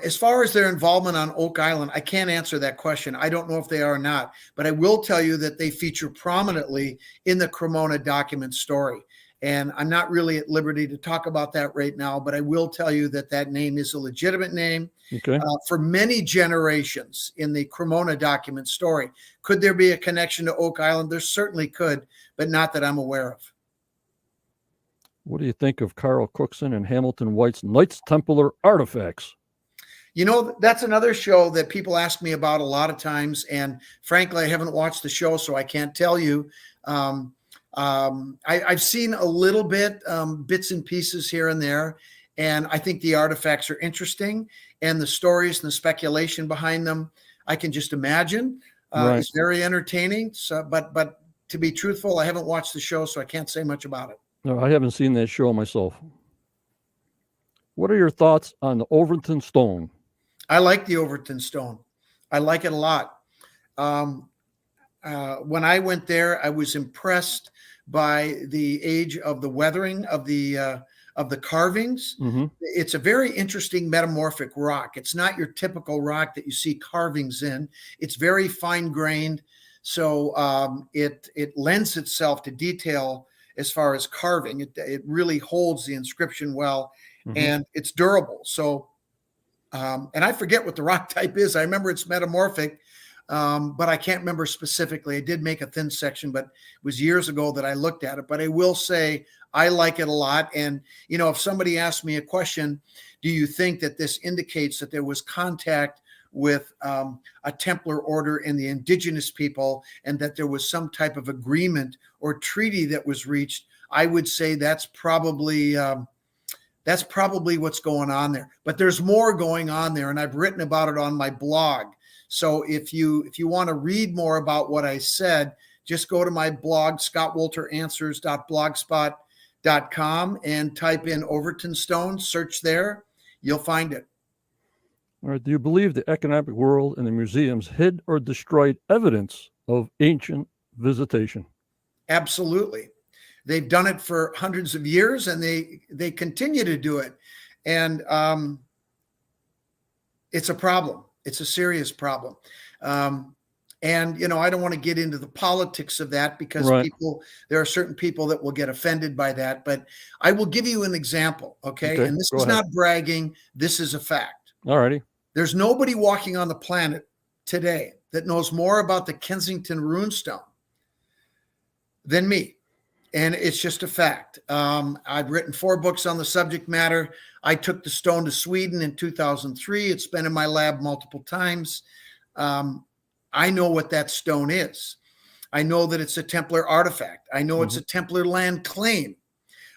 As far as their involvement on Oak Island, I can't answer that question. I don't know if they are or not, but I will tell you that they feature prominently in the Cremona document story. And I'm not really at liberty to talk about that right now, but I will tell you that that name is a legitimate name. Okay. For many generations in the Cremona document story. Could there be a connection to Oak Island? There certainly could, but not that I'm aware of. What do you think of Carl Cookson and Hamilton White's Knights Templar artifacts? That's another show that people ask me about a lot of times. And frankly, I haven't watched the show, so I can't tell you. I've seen a little bit, bits and pieces here and there. And I think the artifacts are interesting. And the stories and the speculation behind them, I can just imagine. Right. It's very entertaining. So, but to be truthful, I haven't watched the show, so I can't say much about it. No, I haven't seen that show myself. What are your thoughts on the Overton Stone? I like the Overton Stone. I like it a lot. When I went there, I was impressed by the age of the weathering of the carvings. Mm-hmm. It's a very interesting metamorphic rock. It's not your typical rock that you see carvings in. It's very fine grained, so it lends itself to detail. As far as carving, it really holds the inscription well, mm-hmm. and it's durable. So, and I forget what the rock type is. I remember it's metamorphic, but I can't remember specifically. I did make a thin section, but it was years ago that I looked at it. But I will say I like it a lot. And, if somebody asked me a question, do you think that this indicates that there was contact with a Templar order and the indigenous people, and that there was some type of agreement or treaty that was reached, I would say that's probably what's going on there. But there's more going on there, and I've written about it on my blog. So if you want to read more about what I said, just go to my blog, scottwolteranswers.blogspot.com, and type in Overton Stone, search there, you'll find it. All right. Do you believe the economic world and the museums hid or destroyed evidence of ancient visitation? Absolutely. They've done it for hundreds of years, and they continue to do it. And it's a problem. It's a serious problem. And, I don't want to get into the politics of that because right. there are certain people that will get offended by that. But I will give you an example, okay? And this is not bragging. This is a fact. All righty. There's nobody walking on the planet today that knows more about the Kensington runestone than me. And it's just a fact. I've written 4 books on the subject matter. I took the stone to Sweden in 2003. It's been in my lab multiple times. I know what that stone is. I know that it's a Templar artifact. I know it's Mhm. a Templar land claim.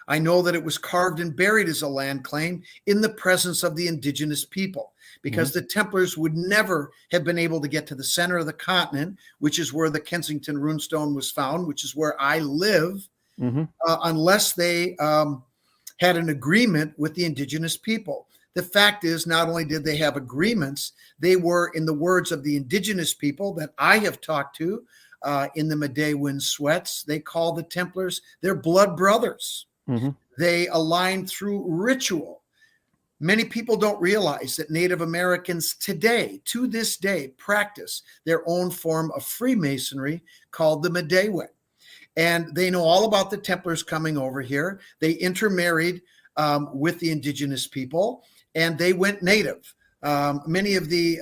I know that it was carved and buried as a land claim in the presence of the indigenous people, because Mhm. the Templars would never have been able to get to the center of the continent, which is where the Kensington runestone was found, which is where I live, Mhm. unless they had an agreement with the indigenous people. The fact is, not only did they have agreements, they were, in the words of the indigenous people that I have talked to in the Meday Wind Sweats, they call the Templars their blood brothers. Mhm. They align through ritual. Many people don't realize that Native Americans today, to this day, practice their own form of Freemasonry called the Medewe. And they know all about the Templars coming over here. They intermarried with the indigenous people, and they went native. Many of the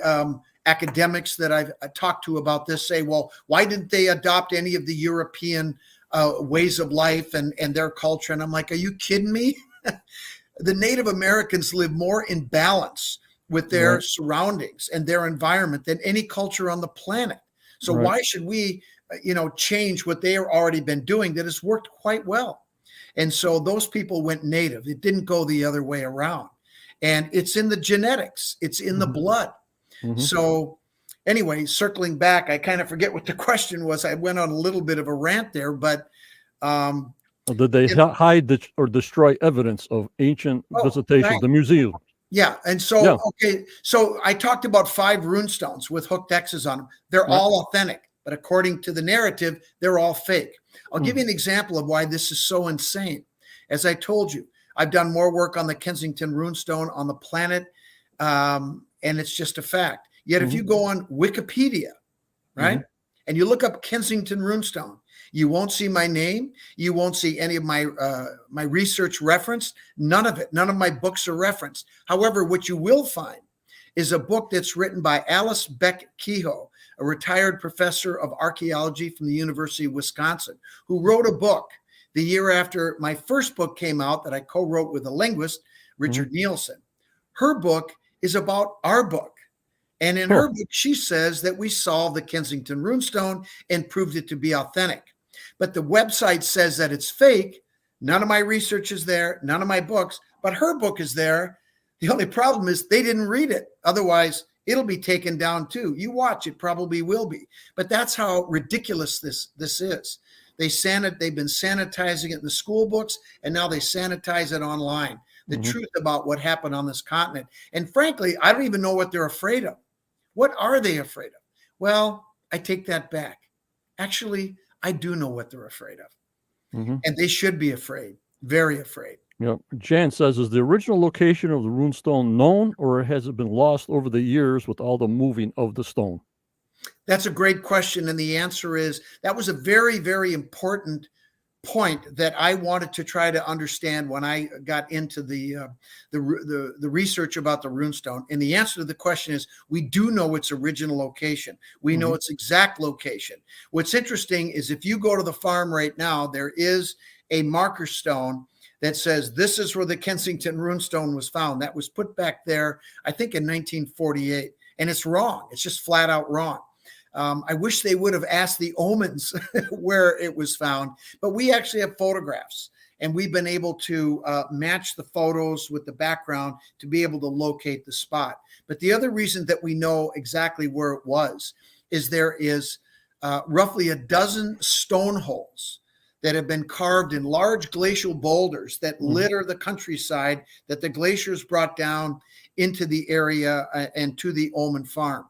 academics that I've talked to about this say, well, why didn't they adopt any of the European ways of life and their culture? And I'm like, are you kidding me? The Native Americans live more in balance with their Right. surroundings and their environment than any culture on the planet. So Right. why should we, change what they have already been doing that has worked quite well? And so those people went native. It didn't go the other way around. And it's in the genetics, it's in the Mhm. blood. Mhm. So anyway, circling back, I kind of forget what the question was. I went on a little bit of a rant there, but um, Or did they it, hide or destroy evidence of ancient oh, visitations, thank the museum? Yeah. And so, Yeah. okay. So I talked about 5 runestones with hooked X's on them. They're Right. all authentic, but according to the narrative, they're all fake. I'll give you Mhm. an example of why this is so insane. As I told you, I've done more work on the Kensington runestone on the planet, and it's just a fact. Yet, if Mhm. you go on Wikipedia, right? Mhm. And you look up Kensington runestone, you won't see my name. You won't see any of my research referenced. None of it. None of my books are referenced. However, what you will find is a book that's written by Alice Beck Kehoe, a retired professor of archaeology from the University of Wisconsin, who wrote a book the year after my first book came out that I co-wrote with a linguist, Mhm. Richard Nielsen. Her book is about our book. And in her Cool. book, she says that we solved the Kensington runestone and proved it to be authentic. But the website says that it's fake. None of my research is there, none of my books, but her book is there. The only problem is they didn't read it. Otherwise, it'll be taken down too. You watch, it probably will be. But that's how ridiculous this is. They've been sanitizing it in the school books, and now they sanitize it online. The Mhm. truth about what happened on this continent. And frankly, I don't even know what they're afraid of. What are they afraid of? Well, I take that back. Actually, I do know what they're afraid of. Mhm. And they should be afraid, very afraid. Yep. Jan says, is the original location of the runestone known, or has it been lost over the years with all the moving of the stone? That's a great question. And the answer is that was a very, very important point that I wanted to try to understand when I got into the research about the runestone. And the answer to the question is we do know its original location. We know Mhm. its exact location. What's interesting is if you go to the farm right now, there is a marker stone that says this is where the Kensington runestone was found. That was put back there, I think, in 1948. And it's wrong. It's just flat out wrong. I wish they would have asked the omens where it was found, but we actually have photographs, and we've been able to match the photos with the background to be able to locate the spot. But the other reason that we know exactly where it was is there is roughly a dozen stone holes that have been carved in large glacial boulders that Mhm. litter the countryside that the glaciers brought down into the area and to the Omen farm.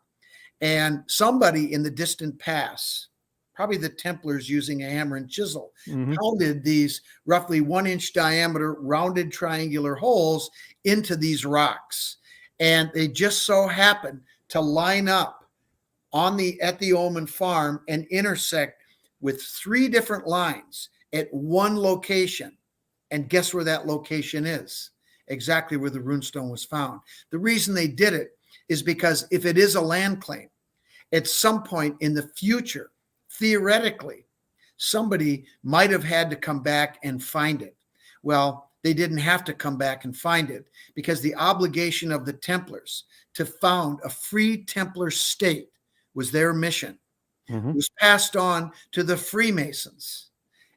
And somebody in the distant past, probably the Templars using a hammer and chisel, Mhm. pounded these roughly 1 inch diameter rounded triangular holes into these rocks. And they just so happened to line up at the Omen farm and intersect with 3 different lines at one location. And guess where that location is? Exactly where the runestone was found. The reason they did it is because if it is a land claim, at some point in the future, theoretically, somebody might have had to come back and find it. Well, they didn't have to come back and find it because the obligation of the Templars to found a free Templar state was their mission. Mhm. was passed on to the Freemasons.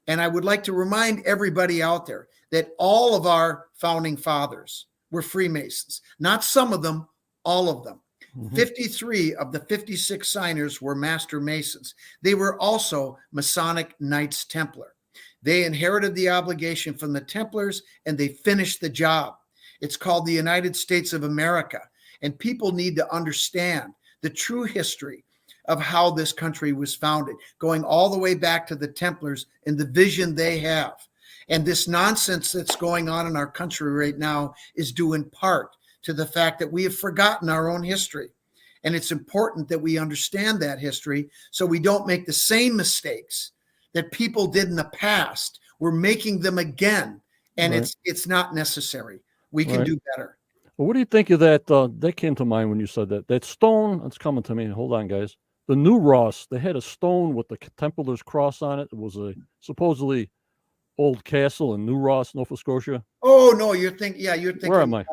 And I would like to remind everybody out there that all of our founding fathers were Freemasons. Not some of them, all of them. Mhm. 53 of the 56 signers were Master Masons. They were also Masonic Knights Templar. They inherited the obligation from the Templars and they finished the job. It's called the United States of America. And people need to understand the true history of how this country was founded, going all the way back to the Templars and the vision they have. And this nonsense that's going on in our country right now is due in part to the fact that we have forgotten our own history. And it's important that we understand that history so we don't make the same mistakes that people did in the past. We're making them again, and Right. it's not necessary. We can Right. do better. Well, what do you think of that? That came to mind when you said that. That stone, it's coming to me. Hold on, guys. The New Ross, they had a stone with the Templar's cross on it. It was a supposedly old castle in New Ross, Nova Scotia. Oh no, you're thinking. Yeah, you're thinking. Where am I?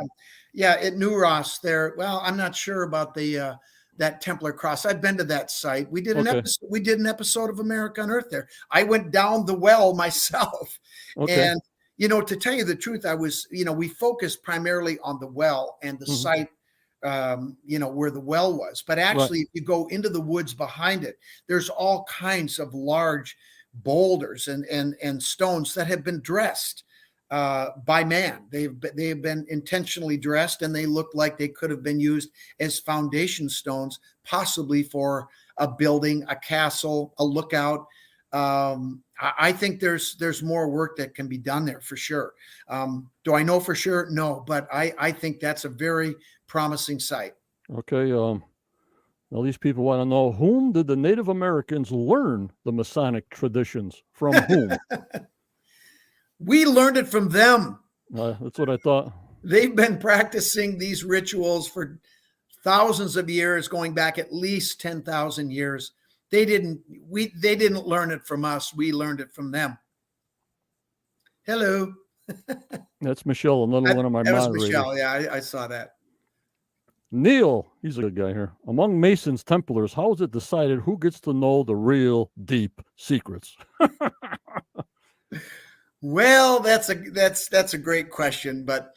Yeah, at New Ross there. Well, I'm not sure about the that Templar cross. I've been to that site. We did an Okay. episode. We did an episode of America on Earth there. I went down the well myself, Okay. and to tell you the truth, I was. We focused primarily on the well and the Mhm. site. Where the well was, but actually, if you go into the woods behind it, there's all kinds of large boulders and stones that have been dressed by man. They've been intentionally dressed, and they look like they could have been used as foundation stones, possibly for a building, a castle, a lookout. I think there's more work that can be done there for sure. Do I know for sure? No, but I think that's a very promising site. Okay. Now these people want to know, whom did the Native Americans learn the Masonic traditions from? Whom? We learned it from them. That's what I thought. They've been practicing these rituals for thousands of years, going back at least 10,000 years. They didn't learn it from us. We learned it from them. Hello. That's Michelle, another one of my That was moderators. Michelle. Yeah, I saw that. Neil, he's a good guy here. Among Masons, Templars, how is it decided who gets to know the real deep secrets? Well, that's a great question, but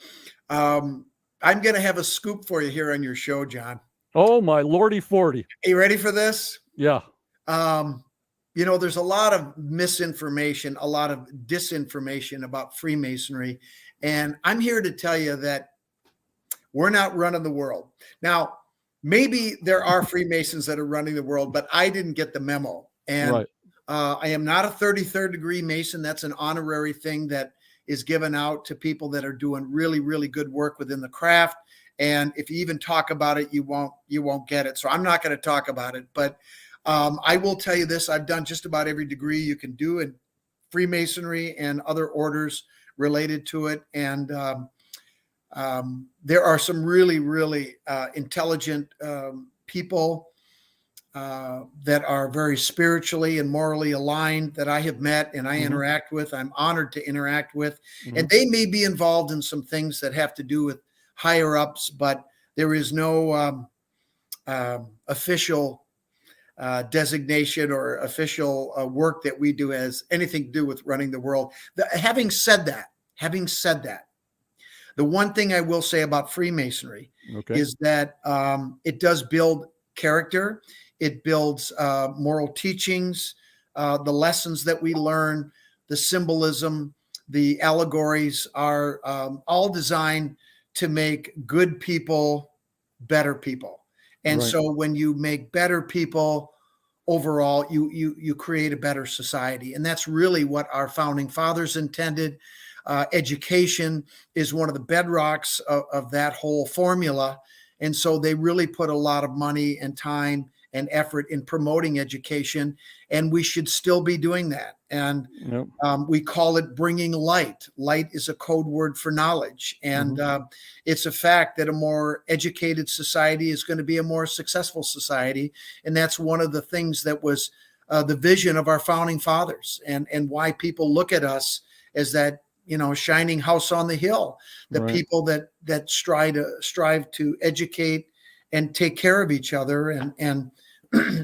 I'm going to have a scoop for you here on your show, John. Oh my lordy 40. Are you ready for this? Yeah. There's a lot of misinformation, a lot of disinformation about Freemasonry, and I'm here to tell you that we're not running the world. Now, maybe there are Freemasons that are running the world, but I didn't get the memo. And Right. I am not a 33rd degree Mason. That's an honorary thing that is given out to people that are doing really, really good work within the craft. And if you even talk about it, you won't get it. So I'm not going to talk about it. But I will tell you this: I've done just about every degree you can do in Freemasonry and other orders related to it. And there are some really, really intelligent people that are very spiritually and morally aligned that I have met and I interact with. I'm honored to interact with. And they may be involved in some things that have to do with higher ups, but there is no official designation or official work that we do has anything to do with running the world. Having said that, the one thing I will say about Freemasonry is that it does build character. It builds moral teachings, the lessons that we learn, the symbolism, the allegories are all designed to make good people better people. And so when you make better people overall, you create a better society. And that's really what our founding fathers intended. Education is one of the bedrocks of that whole formula. And so they really put a lot of money and time and effort in promoting education, and we should still be doing that. And we call it bringing light. Light is a code word for knowledge. And it's a fact that a more educated society is going to be a more successful society. And that's one of the things that was the vision of our founding fathers, and why people look at us as that, shining house on the hill, the people that strive to educate and take care of each other. And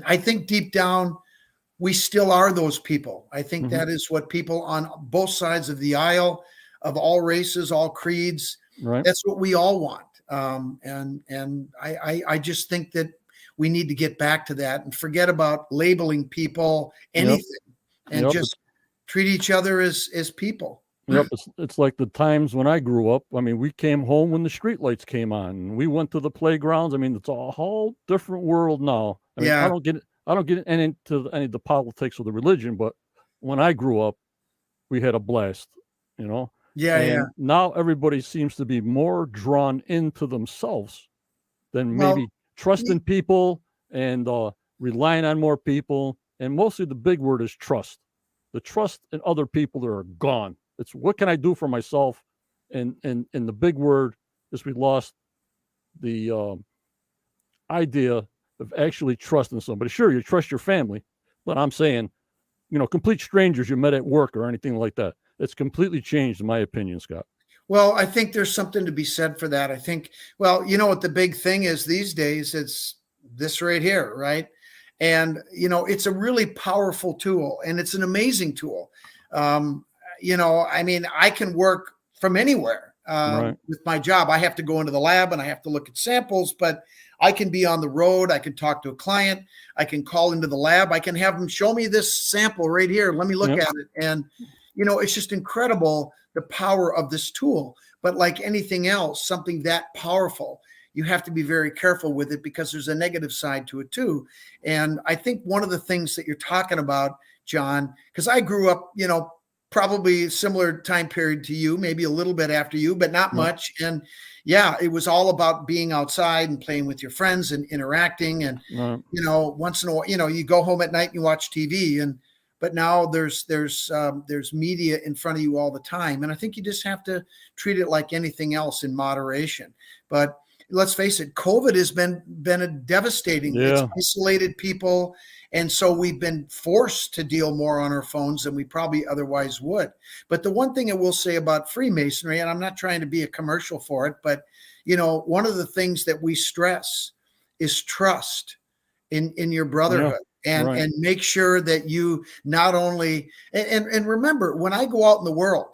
I think deep down, we still are those people. I think Mhm. that is what people on both sides of the aisle, of all races, all creeds, Right. that's what we all want. And I just think that we need to get back to that and forget about labeling people Yep. anything, and Yep. just treat each other as people. Yep, it's like the times when I grew up. I mean, we came home when the streetlights came on, and we went to the playgrounds. I mean, it's a whole different world now. I mean, Yeah, I don't get into any of the politics or the religion, but when I grew up, we had a blast, you know. yeah, yeah. And now everybody seems to be more drawn into themselves than Well, maybe y- trusting people and relying on more people. And mostly the big word is trust. The trust in other people that are gone. It's what can I do for myself? And the big word is we lost the idea of actually trusting somebody. Sure, you trust your family, but I'm saying, complete strangers you met at work or anything like that. It's completely changed, in my opinion, Scott. well, I think there's something to be said for that. I think, well, you know what the big thing is these days? It's this right here, right? And it's a really powerful tool, and it's an amazing tool. Um, I mean, I can work from anywhere Right. with my job. I have to go into the lab and I have to look at samples, but I can be on the road. I can talk to a client. I can call into the lab. I can have them show me this sample right here. Let me look Yep. at it. And it's just incredible the power of this tool. But like anything else, something that powerful, you have to be very careful with it because there's a negative side to it too. And I think one of the things that you're talking about, John, because I grew up, probably similar time period to you, maybe a little bit after you, but not Yep. much. And yeah, it was all about being outside and playing with your friends and interacting. And Right. once in a while, you go home at night and you watch TV. And but now there's media in front of you all the time, and I think you just have to treat it like anything else in moderation. But let's face it, COVID has been a devastating. It's Yeah. isolated people, and so we've been forced to deal more on our phones than we probably otherwise would. But the one thing I will say about Freemasonry, and I'm not trying to be a commercial for it, but one of the things that we stress is trust in your Yeah. brotherhood, and Right. make sure that you not only, and remember, when I go out in the world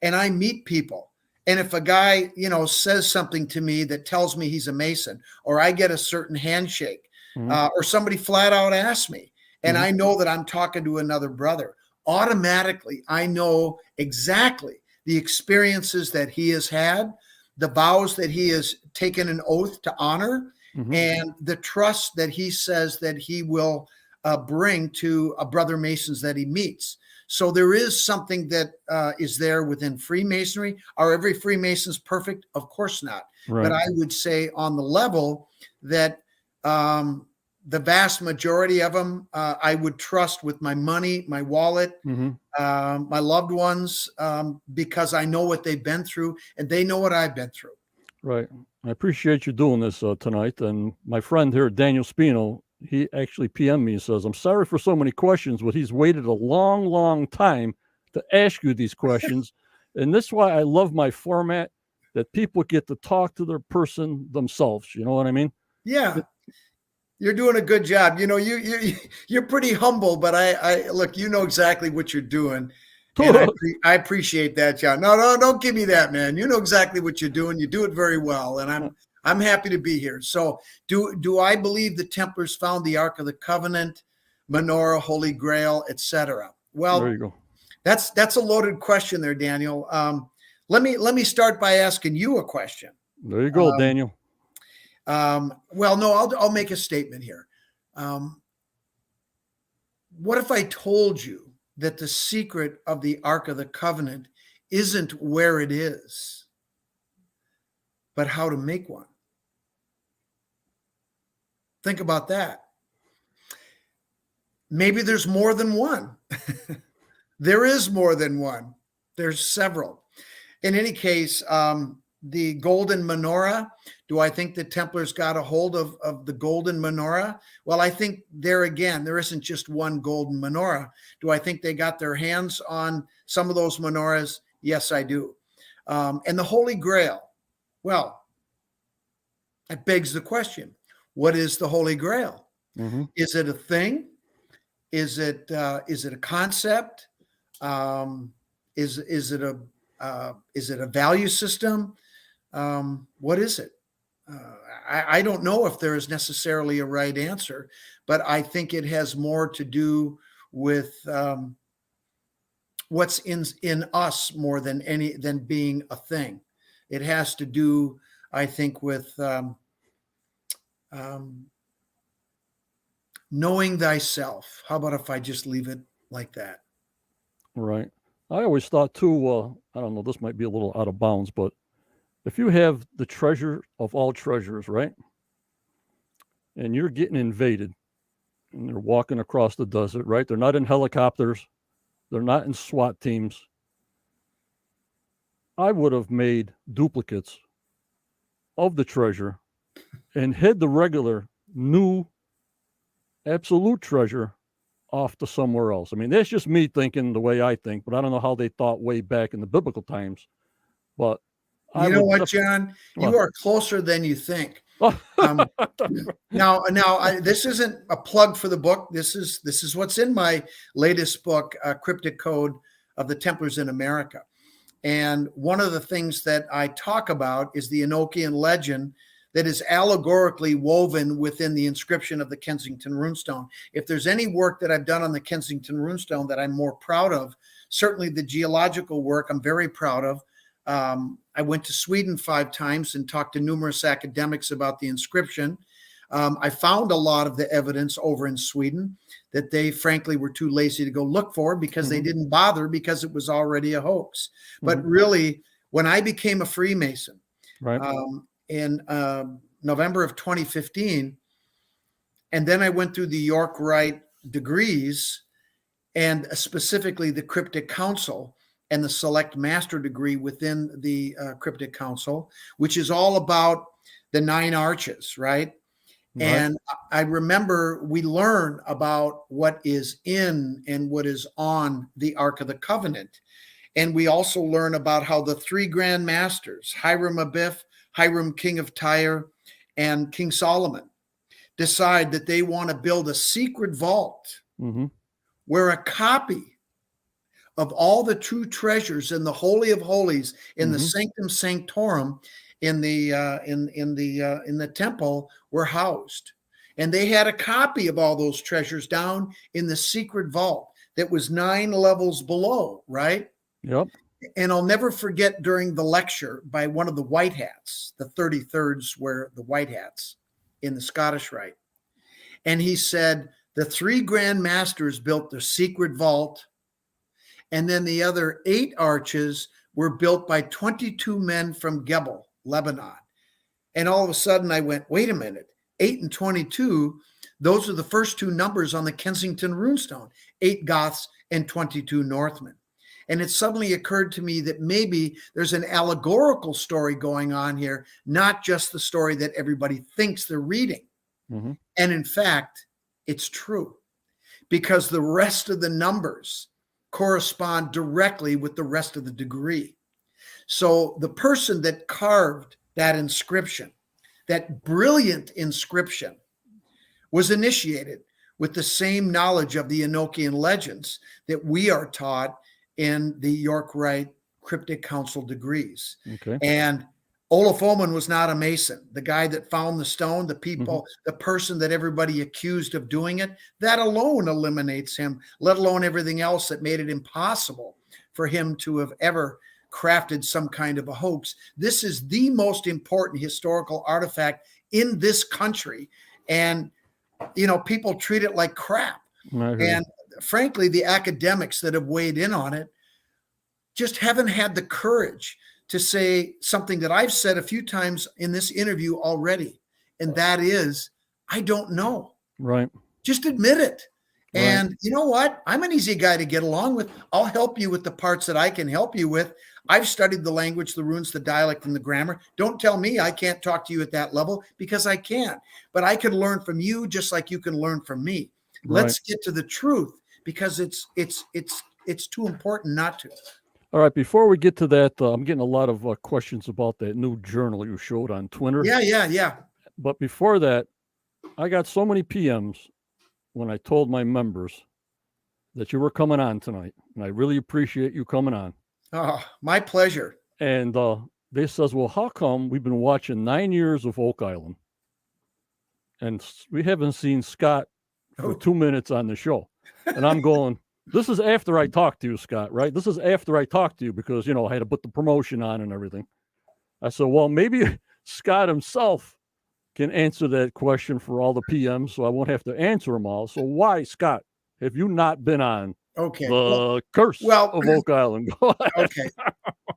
and I meet people, and if a guy says something to me that tells me he's a Mason, or I get a certain handshake, Hmm. or somebody flat out asks me, and Hmm. I know that I'm talking to another brother, automatically I know exactly the experiences that he has had, the vows that he has taken an oath to honor, Hmm. and the trust that he says that he will bring to a brother Masons that he meets. So there is something that is there within Freemasonry. Are every Freemasons perfect? Of course not. But Right. I would say on the level that the vast majority of them, I would trust with my money, my wallet, Hmm. my loved ones, because I know what they've been through and they know what I've been through. Right. I appreciate you doing this tonight. And my friend here, Daniel Spino, he actually PM'd me and says, I'm sorry for so many questions, but he's waited a long, long time to ask you these questions. And this is why I love my format, that people get to talk to their person themselves. You know what I mean? Yeah, It- you're doing a good job. You're pretty humble, but I look, you know exactly what you're doing, and I appreciate that, John. No, no, don't give me that, man. You know exactly what you're doing. You do it very well, and I'm happy to be here. So, do I believe the Templars found the Ark of the Covenant, menorah, Holy Grail, etc.? There Well, you go. that's a loaded question there, Daniel. Let me start by asking you a question. There you go, Daniel. Well, no, I'll make a statement here. Um, what if I told you that the secret of the Ark of the Covenant isn't where it is, but how to make one? Think about that. Maybe there's more than one. There is more than one. There's several. In any case, the golden menorah, do I think the Templars got a hold of the golden menorah? Well, I think there again, there isn't just one golden menorah. Do I think they got their hands on some of those menorahs? Yes, I do. And the Holy Grail, well, it begs the question, what is the Holy Grail? Hmm. Is it a thing? Is it a concept? Is it a value system? What is it? I don't know if there is necessarily a right answer, but I think it has more to do with what's in us more than being a thing. It has to do, I think, with knowing thyself. How about if I just leave it like that? Right. I always thought too, I don't know, this might be a little out of bounds, but if you have the treasure of all treasures, right? And you're getting invaded and they're walking across the desert, right? They're not in helicopters, they're not in SWAT teams. I would have made duplicates of the treasure and hid the regular new absolute treasure off to somewhere else. I mean, that's just me thinking the way I think, but I don't know how they thought way back in the biblical times. But I You know would what, John? You are closer than you think. Now, this isn't a plug for the book. This is what's in my latest book, Cryptic Code of the Templars in America. And one of the things that I talk about is the Enochian legend that is allegorically woven within the inscription of the Kensington runestone. If there's any work that I've done on the Kensington runestone that I'm more proud of, certainly the geological work I'm very proud of. I went to Sweden 5 times and talked to numerous academics about the inscription. I found a lot of the evidence over in Sweden that they frankly were too lazy to go look for because they didn't bother because it was already a hoax. But really, when I became a Freemason in November of 2015, and then I went through the York Rite degrees and specifically the Cryptic Council and the Select Master degree within the Cryptic Council, which is all about the 9 arches, right? And I remember we learn about what is in and what is on the Ark of the Covenant. And we also learn about how the 3 Grand Masters, Hiram Abiff, Hiram King of Tyre, and King Solomon, decide that they want to build a secret vault where a copy of all the true treasures in the Holy of Holies, in the Sanctum Sanctorum, in the temple were housed. And they had a copy of all those treasures down in the secret vault that was 9 levels below, right? Yep. And I'll never forget during the lecture by one of the White Hats, the 33rds were the White Hats in the Scottish Rite. And he said, the 3 Grand Masters built the secret vault, and then the other 8 arches were built by 22 men from Gebel, Lebanon. And all of a sudden I went, wait a minute, 8 and 22, those are the first 2 numbers on the Kensington runestone, 8 Goths and 22 Northmen. And it suddenly occurred to me that maybe there's an allegorical story going on here, not just the story that everybody thinks they're reading. And in fact, it's true because the rest of the numbers correspond directly with the rest of the degree. So the person that carved that inscription, that brilliant inscription, was initiated with the same knowledge of the Enochian legends that we are taught in the York Rite Cryptic Council degrees. And Olaf Oman was not a Mason. The guy that found the stone, the people, the person that everybody accused of doing it, that alone eliminates him, let alone everything else that made it impossible for him to have ever crafted some kind of a hoax. This is the most important historical artifact in this country. And, you know, people treat it like crap. And frankly, the academics that have weighed in on it just haven't had the courage to say something that I've said a few times in this interview already. And that is, I don't know. Just admit it. And you know what? I'm an easy guy to get along with. I'll help you with the parts that I can help you with. I've studied the language, the runes, the dialect, and the grammar. Don't tell me I can't talk to you at that level because I can't. But I can learn from you just like you can learn from me. Let's get to the truth because it's too important not to. All right, before we get to that, I'm getting a lot of questions about that new journal you showed on Twitter. Yeah. But before that, I got so many PMs when I told my members that you were coming on tonight, and I really appreciate you coming on. Oh, my pleasure. And they says, well, how come we've been watching 9 years of Oak Island, and we haven't seen Scott for 2 minutes on the show? And I'm going, this is after I talked to you, Scott, right? This is after I talked to you because, I had to put the promotion on and everything. I said, well, maybe Scott himself can answer that question for all the PMs, so I won't have to answer them all. So why, Scott, have you not been on the curse of Oak Island? Go ahead. Okay.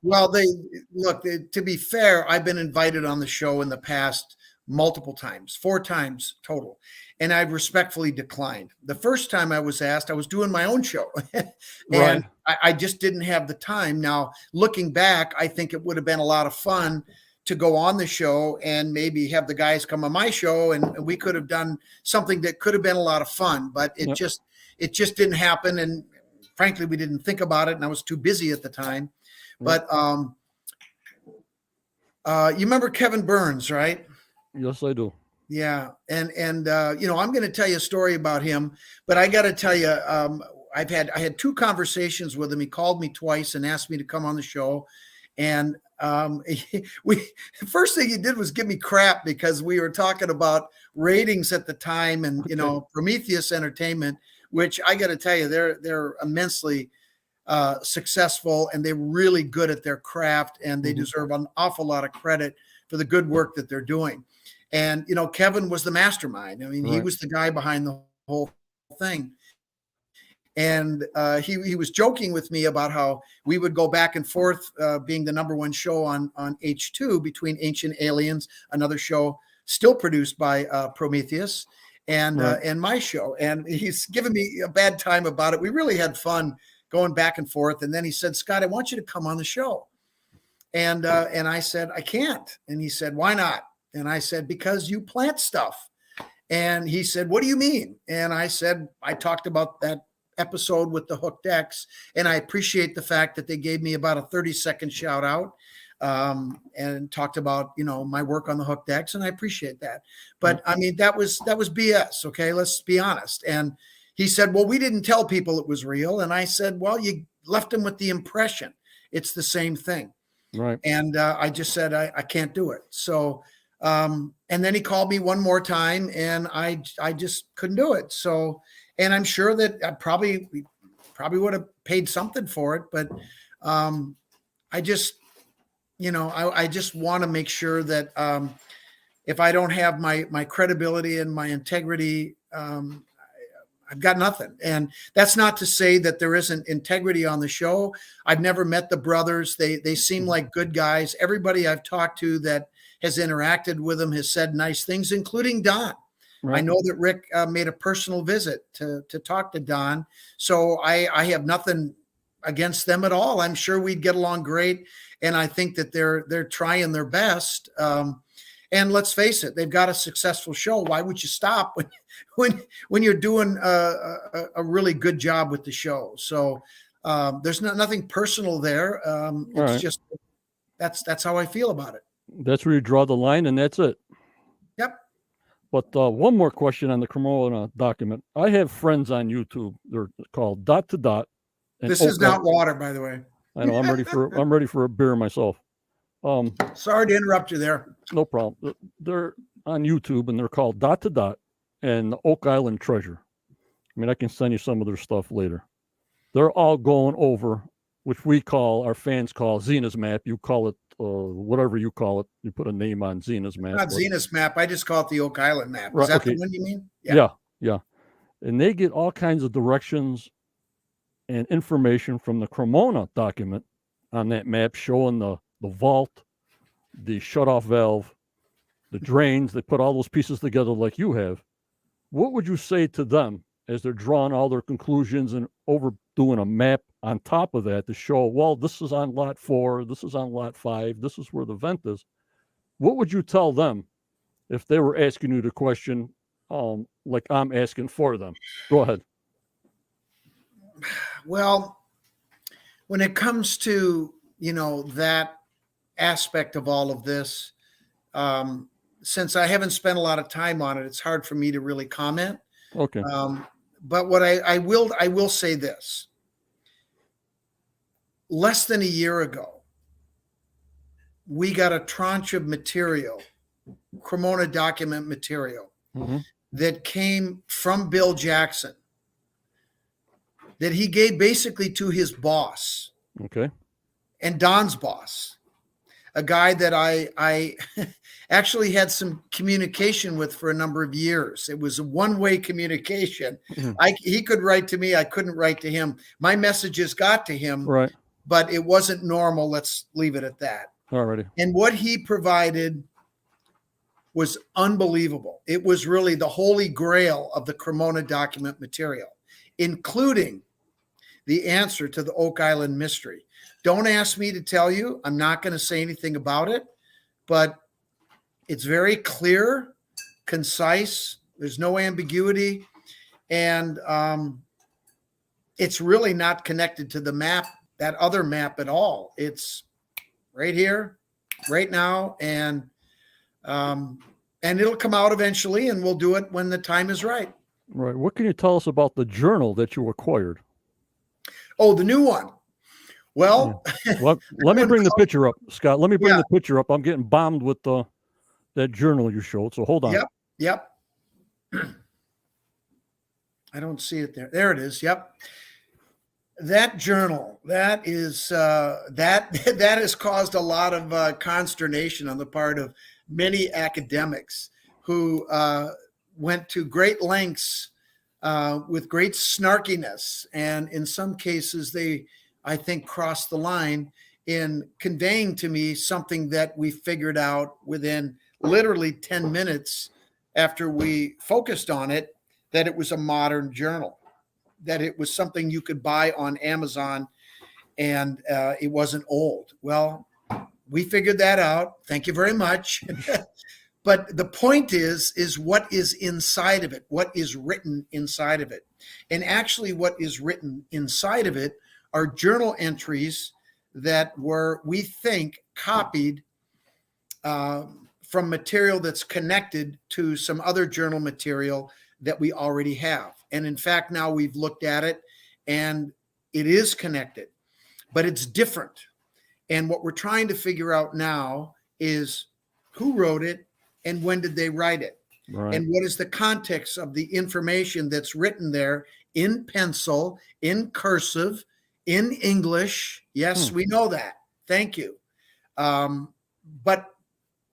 Well, to be fair, I've been invited on the show in the past multiple times, 4 times total, and I've respectfully declined. The first time I was asked, I was doing my own show, and Right. I just didn't have the time. Now, looking back, I think it would have been a lot of fun to go on the show and maybe have the guys come on my show, and we could have done something that could have been a lot of fun, but it just didn't happen. And frankly, we didn't think about it, and I was too busy at the time. But you remember Kevin Burns, right? Yes, I do. Yeah. And I'm going to tell you a story about him, but I got to tell you, I had 2 conversations with him. He called me twice and asked me to come on the show. And the first thing he did was give me crap because we were talking about ratings at the time and, Prometheus Entertainment, which I got to tell you, they're immensely successful, and they're really good at their craft, and they deserve an awful lot of credit for the good work that they're doing. And, Kevin was the mastermind. I mean, he was the guy behind the whole thing. And he was joking with me about how we would go back and forth, being the #1 show on H2 between Ancient Aliens, another show still produced by Prometheus, and my show. And he's given me a bad time about it. We really had fun going back and forth. And then he said, Scott, I want you to come on the show. And I said, I can't. And he said, why not? And I said, because you plant stuff. And he said, what do you mean? And I said, I talked about that episode with the Hooked X, and I appreciate the fact that they gave me about a 30-second shout out and talked about, my work on the Hooked X, and I appreciate that. But I mean, that was BS. Okay, let's be honest. And he said, well, we didn't tell people it was real. And I said, well, you left them with the impression. It's the same thing. Right. And I just said, I can't do it. So, and then he called me one more time, and I just couldn't do it. So, and I'm sure that we probably would have paid something for it, but I just, I just want to make sure that if I don't have my credibility and my integrity, I've got nothing. And that's not to say that there isn't integrity on the show. I've never met the brothers. They seem like good guys. Everybody I've talked to that has interacted with them has said nice things, including Don. Right. I know that Rick made a personal visit to talk to Don. So I have nothing against them at all. I'm sure we'd get along great. And I think that they're trying their best. And let's face it, they've got a successful show. Why would you stop when you're doing a really good job with the show? So there's nothing personal there. It's just that's how I feel about it. That's where you draw the line, and that's it. Yep. But one more question on the Cremona document. I have friends on YouTube. They're called Dot to Dot. This is not water, by the way. I know. I'm ready for a beer myself. Sorry to interrupt you there. No problem. They're on YouTube, and they're called Dot to Dot and the Oak Island Treasure. I mean, I can send you some of their stuff later. They're all going over, which our fans call Xena's map. You call it whatever you call it. You put a name on Xena's map. Not Xena's map. I just call it the Oak Island map. Is that the one you mean? Yeah. And they get all kinds of directions and information from the Cremona document on that map, showing the vault, the shutoff valve, the drains. They put all those pieces together like you have. What would you say to them as they're drawing all their conclusions and overdoing a map on top of that to show, well, this is on lot 4, this is on lot 5, this is where the vent is? What would you tell them if they were asking you the question like I'm asking for them? Go ahead. Well, when it comes to, that aspect of all of this, since I haven't spent a lot of time on it, it's hard for me to really comment. Okay. But what I will say this: less than a year ago, we got a tranche of material, Cremona document material, Mm-hmm. that came from Bill Jackson that he gave basically to his boss Okay. and Don's boss, a guy that I actually had some communication with for a number of years. It was a one-way communication. Mhm. He could write to me, I couldn't write to him. My messages got to him, Right. but it wasn't normal. Let's leave it at that. Alrighty. And what he provided was unbelievable. It was really the holy grail of the Cremona document material, including the answer to the Oak Island mystery. Don't ask me to tell you. I'm not going to say anything about it, but it's very clear, concise. There's no ambiguity. And it's really not connected to the map, that other map at all. It's right here, right now. And it'll come out eventually, and we'll do it when the time is right. Right. What can you tell us about the journal that you acquired? Oh, the new one. Well, Well, let me bring the picture up, Scott. Let me bring Yeah. the picture up. I'm getting bombed with that journal you showed. So hold on. Yep. I don't see it there. There it is. Yep. That journal, that is that has caused a lot of consternation on the part of many academics who went to great lengths with great snarkiness, and in some cases they, I think, crossed the line in conveying to me something that we figured out within literally 10 minutes after we focused on it, that it was a modern journal, that it was something you could buy on Amazon, and it wasn't old. Well, we figured that out. Thank you very much. But the point is what is inside of it, what is written inside of it. And actually what is written inside of it are journal entries that were, we think, copied from material that's connected to some other journal material that we already have. And in fact, now we've looked at it and it is connected, but it's different. And what we're trying to figure out now is who wrote it and when did they write it? Right. And what is the context of the information that's written there in pencil, in cursive, in English? Yes, we know that. Thank you. But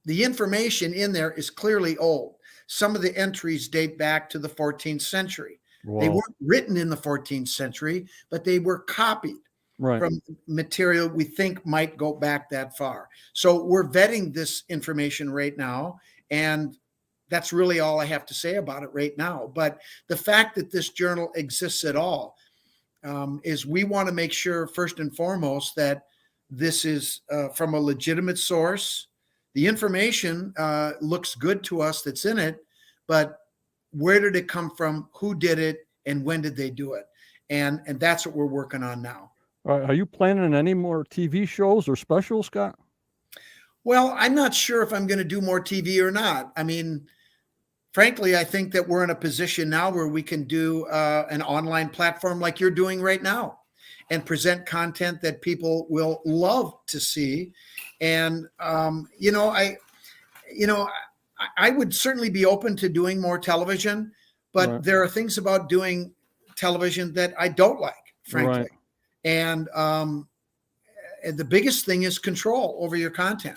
the information in there is clearly old. Some of the entries date back to the 14th century. Wow. They weren't written in the 14th century, but they were copied from material we think might go back that far. So we're vetting this information right now, and that's really all I have to say about it right now. But the fact that this journal exists at all is we want to make sure, first and foremost, that this is from a legitimate source. The information looks good to us that's in it, but where did it come from? Who did it? And when did they do it? And that's what we're working on now. All right. Are you planning any more TV shows or specials, Scott? Well, I'm not sure if I'm going to do more TV or not. I mean, frankly, I think that we're in a position now where we can do an online platform like you're doing right now and present content that people will love to see. And, I would certainly be open to doing more television, but there are things about doing television that I don't like, frankly. And the biggest thing is control over your content.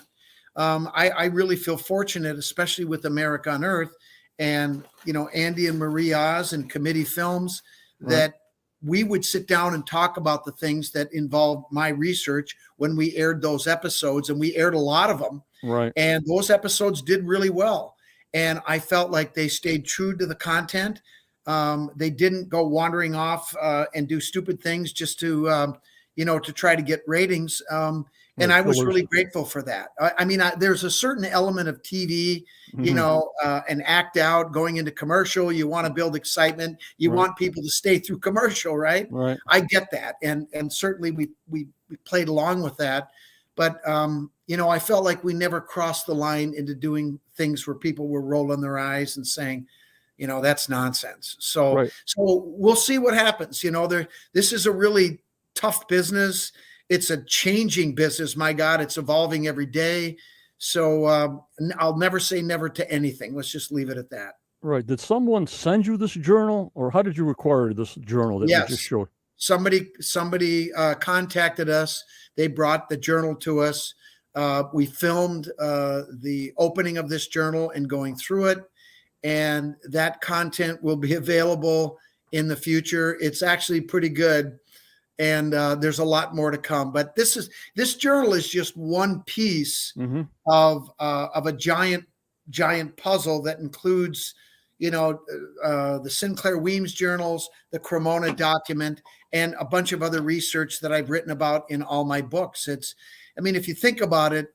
I really feel fortunate, especially with America on Earth and, Andy and Marie Oz and Committee Films, that we would sit down and talk about the things that involved my research when we aired those episodes, and we aired a lot of them. And those episodes did really well. And I felt like they stayed true to the content. They didn't go wandering off and do stupid things just to, to try to get ratings. And I was really grateful for that. I mean, there's a certain element of TV, an act out, going into commercial. You want to build excitement. You want people to stay through commercial, right? I get that. And certainly we played along with that. But, I felt like we never crossed the line into doing things where people were rolling their eyes and saying, That's nonsense. So Right. we'll see what happens. This is a really tough business. It's a changing business. My God, it's evolving every day. So I'll never say never to anything. Let's just leave it at that. Right. Did someone send you this journal, or how did you acquire this journal that we just Yes. showed? Somebody contacted us. They brought the journal to us. We filmed the opening of this journal and going through it. And that content will be available in the future. It's actually pretty good. And there's a lot more to come. But this journal is just one piece Mm-hmm. of a giant puzzle that includes, the Sinclair Weems journals, the Cremona document, and a bunch of other research that I've written about in all my books. If you think about it,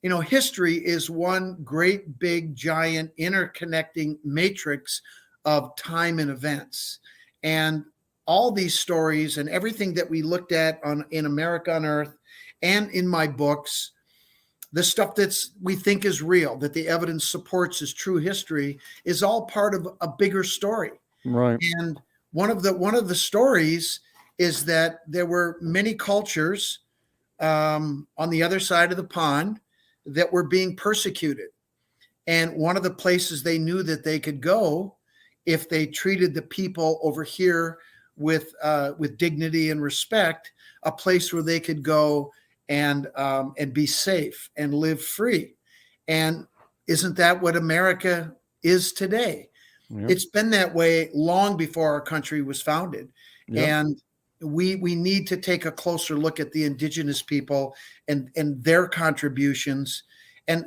history is one great big giant interconnecting matrix of time and events. And all these stories and everything that we looked at in America on Earth and in my books, the stuff we think is real, that the evidence supports as true history, is all part of a bigger story. Right. And one of the stories is that there were many cultures on the other side of the pond that were being persecuted. And one of the places they knew that they could go, if they treated the people over here with dignity and respect, a place where they could go and be safe and live free. And isn't that what America is today? Yep. It's been that way long before our country was founded. Yep. And we need to take a closer look at the indigenous people and their contributions. And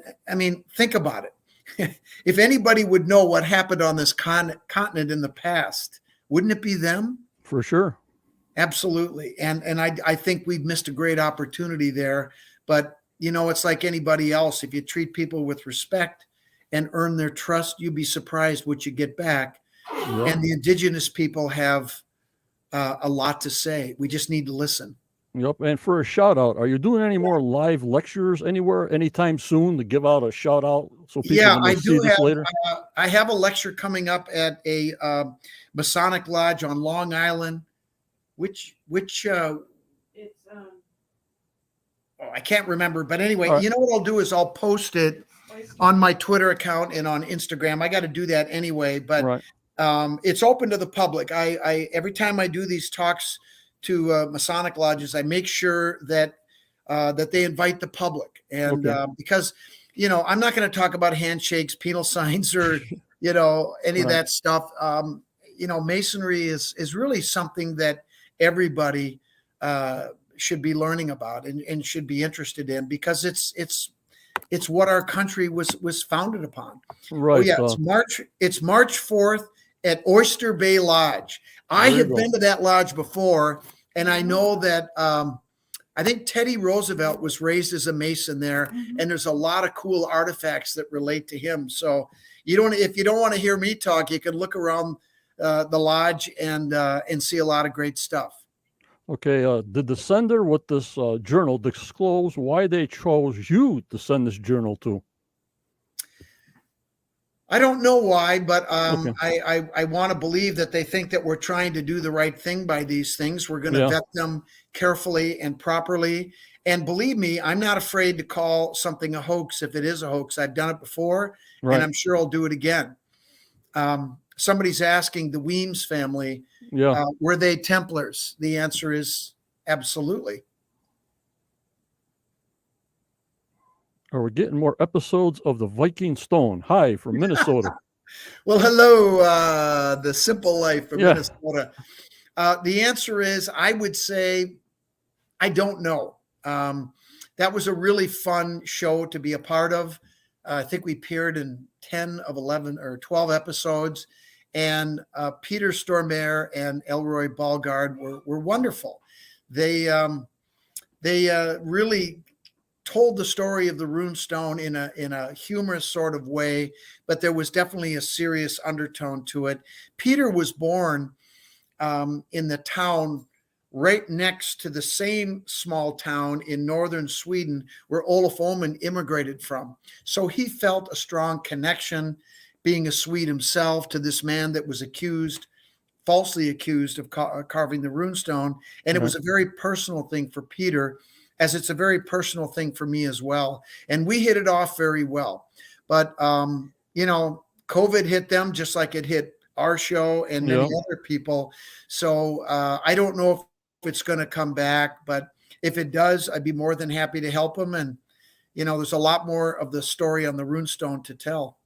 think about it. If anybody would know what happened on this continent in the past, wouldn't it be them? For sure. Absolutely. And I think we've missed a great opportunity there. But, it's like anybody else. If you treat people with respect and earn their trust, you'd be surprised what you get back. Yep. And the indigenous people have a lot to say. We just need to listen. Yep. And for a shout out, are you doing any more live lectures anywhere anytime soon to give out a shout out so people when they see this later? I have a lecture coming up at a Masonic Lodge on Long Island. Which it's I can't remember, but anyway, Right. What I'll do is I'll post it on my Twitter account and on Instagram. I got to do that anyway, but Right. It's open to the public. I every time I do these talks to Masonic lodges, I make sure that they invite the public, and because I'm not going to talk about handshakes, penal signs, or any of that stuff. Masonry is really something that everybody should be learning about and should be interested in, because it's what our country was founded upon. Right. Oh yeah, it's March 4th at Oyster Bay Lodge. I have been to that lodge before, and I know that I think Teddy Roosevelt was raised as a Mason there, and there's a lot of cool artifacts that relate to him. So if you don't want to hear me talk, you can look around the lodge and see a lot of great stuff. Okay. Did the sender with this journal disclose why they chose you to send this journal to? I don't know why, but I want to believe that they think that we're trying to do the right thing by these things. We're going to vet them carefully and properly. And believe me, I'm not afraid to call something a hoax if it is a hoax. I've done it before, and I'm sure I'll do it again. Somebody's asking the Weems family, were they Templars? The answer is absolutely. Are we getting more episodes of the Viking Stone? Hi, from Minnesota. Well, hello, the Simple Life from Minnesota. The answer is, I would say, I don't know. That was a really fun show to be a part of. I think we appeared in 10 of 11 or 12 episodes. And Peter Stormare and Elroy Balgard were wonderful. They really told the story of the rune stone in a humorous sort of way, but there was definitely a serious undertone to it. Peter was born in the town right next to the same small town in northern Sweden where Olof Oman immigrated from. So he felt a strong connection. being a Swede himself, to this man that was falsely accused of carving the runestone. And it was a very personal thing for Peter, as it's a very personal thing for me as well. And we hit it off very well. But, COVID hit them just like it hit our show and many other people. So I don't know if it's going to come back, but if it does, I'd be more than happy to help them. And, there's a lot more of the story on the runestone to tell.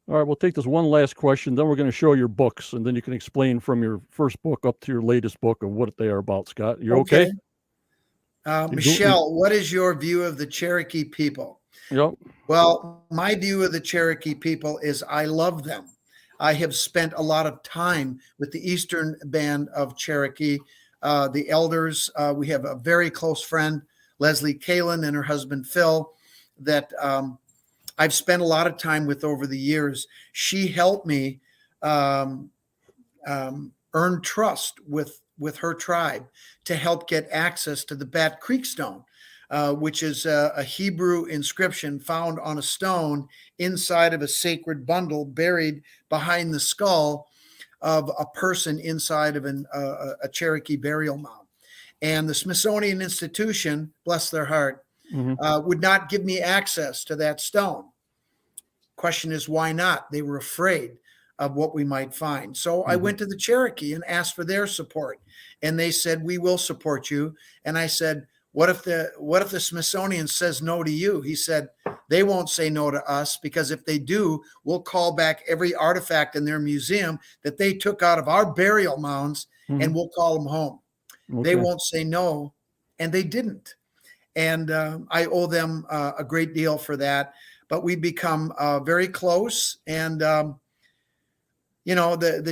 All right, we'll take this one last question, then we're going to show your books, and then you can explain from your first book up to your latest book of what they are about, Scott. You're okay? Michelle, what is your view of the Cherokee people? Yep. Well, my view of the Cherokee people is I love them. I have spent a lot of time with the Eastern Band of Cherokee, the elders. We have a very close friend, Leslie Kalin, and her husband, Phil, that I've spent a lot of time with over the years. She helped me earn trust with her tribe to help get access to the Bat Creek stone, which is a Hebrew inscription found on a stone inside of a sacred bundle buried behind the skull of a person inside of a Cherokee burial mound. And the Smithsonian Institution, bless their heart, would not give me access to that stone. Question is, why not? They were afraid of what we might find. So I went to the Cherokee and asked for their support. And they said, we will support you. And I said, what if the Smithsonian says no to you? He said, they won't say no to us, because if they do, we'll call back every artifact in their museum that they took out of our burial mounds and we'll call them home. Okay. They won't say no. And they didn't. And I owe them a great deal for that. But we become very close. And, the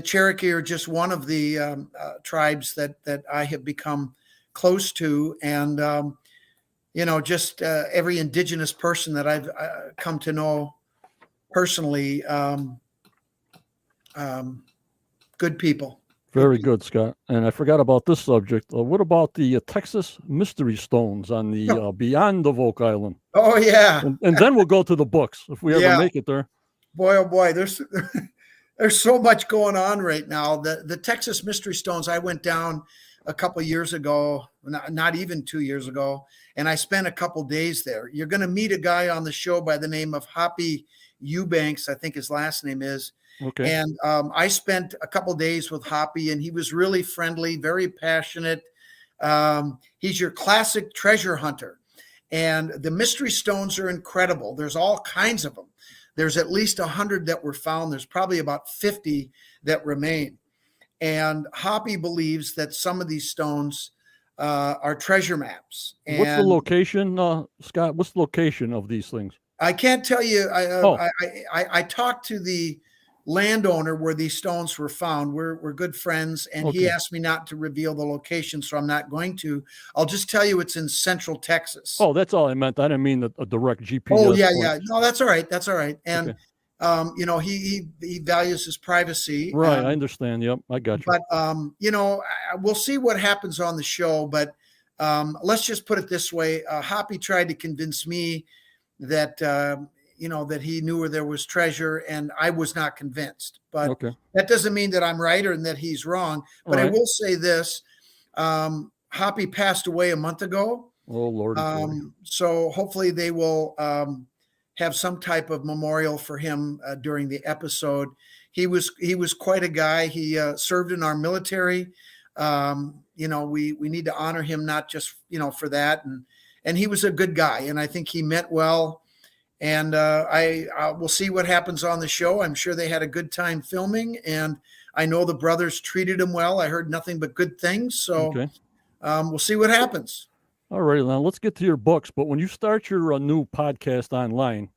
Cherokee are just one of the tribes that I have become close to. And, just every indigenous person that I've come to know personally, good people. Very good, Scott. And I forgot about this subject. What about the Texas Mystery Stones on the beyond the Volk Island? Oh, yeah. And then we'll go to the books if we ever make it there. Boy, oh boy, there's so much going on right now. The Texas Mystery Stones, I went down a couple of years ago, not even 2 years ago, and I spent a couple days there. You're going to meet a guy on the show by the name of Hoppy Eubanks, I think his last name is. Okay. And I spent a couple days with Hoppy, and he was really friendly, very passionate. He's your classic treasure hunter. And the mystery stones are incredible. There's all kinds of them. There's at least 100 that were found. There's probably about 50 that remain. And Hoppy believes that some of these stones are treasure maps. And what's the location, Scott? What's the location of these things? I can't tell you. I talked to the landowner where these stones were found. We're good friends, and he asked me not to reveal the location, so I'm not going to. I'll just tell you it's in Central Texas. Oh, that's all I meant. I didn't mean a direct GPS. Oh, yeah, yeah. No, that's all right. That's all right. And he values his privacy. Right, I understand. Yep, I got you. But we'll see what happens on the show. But let's just put it this way: Hoppy tried to convince me that that he knew where there was treasure, and I was not convinced. But that doesn't mean that I'm right or that he's wrong. But I will say this: Hoppy passed away a month ago. Oh, Lord. So hopefully they will have some type of memorial for him during the episode. He was quite a guy. He served in our military. We need to honor him, not just for that. And he was a good guy, and I think he meant well. And I will see what happens on the show. I'm sure they had a good time filming, and I know the brothers treated him well. I heard nothing but good things. So we'll see what happens. All right, now let's get to your books. But when you start your new podcast online,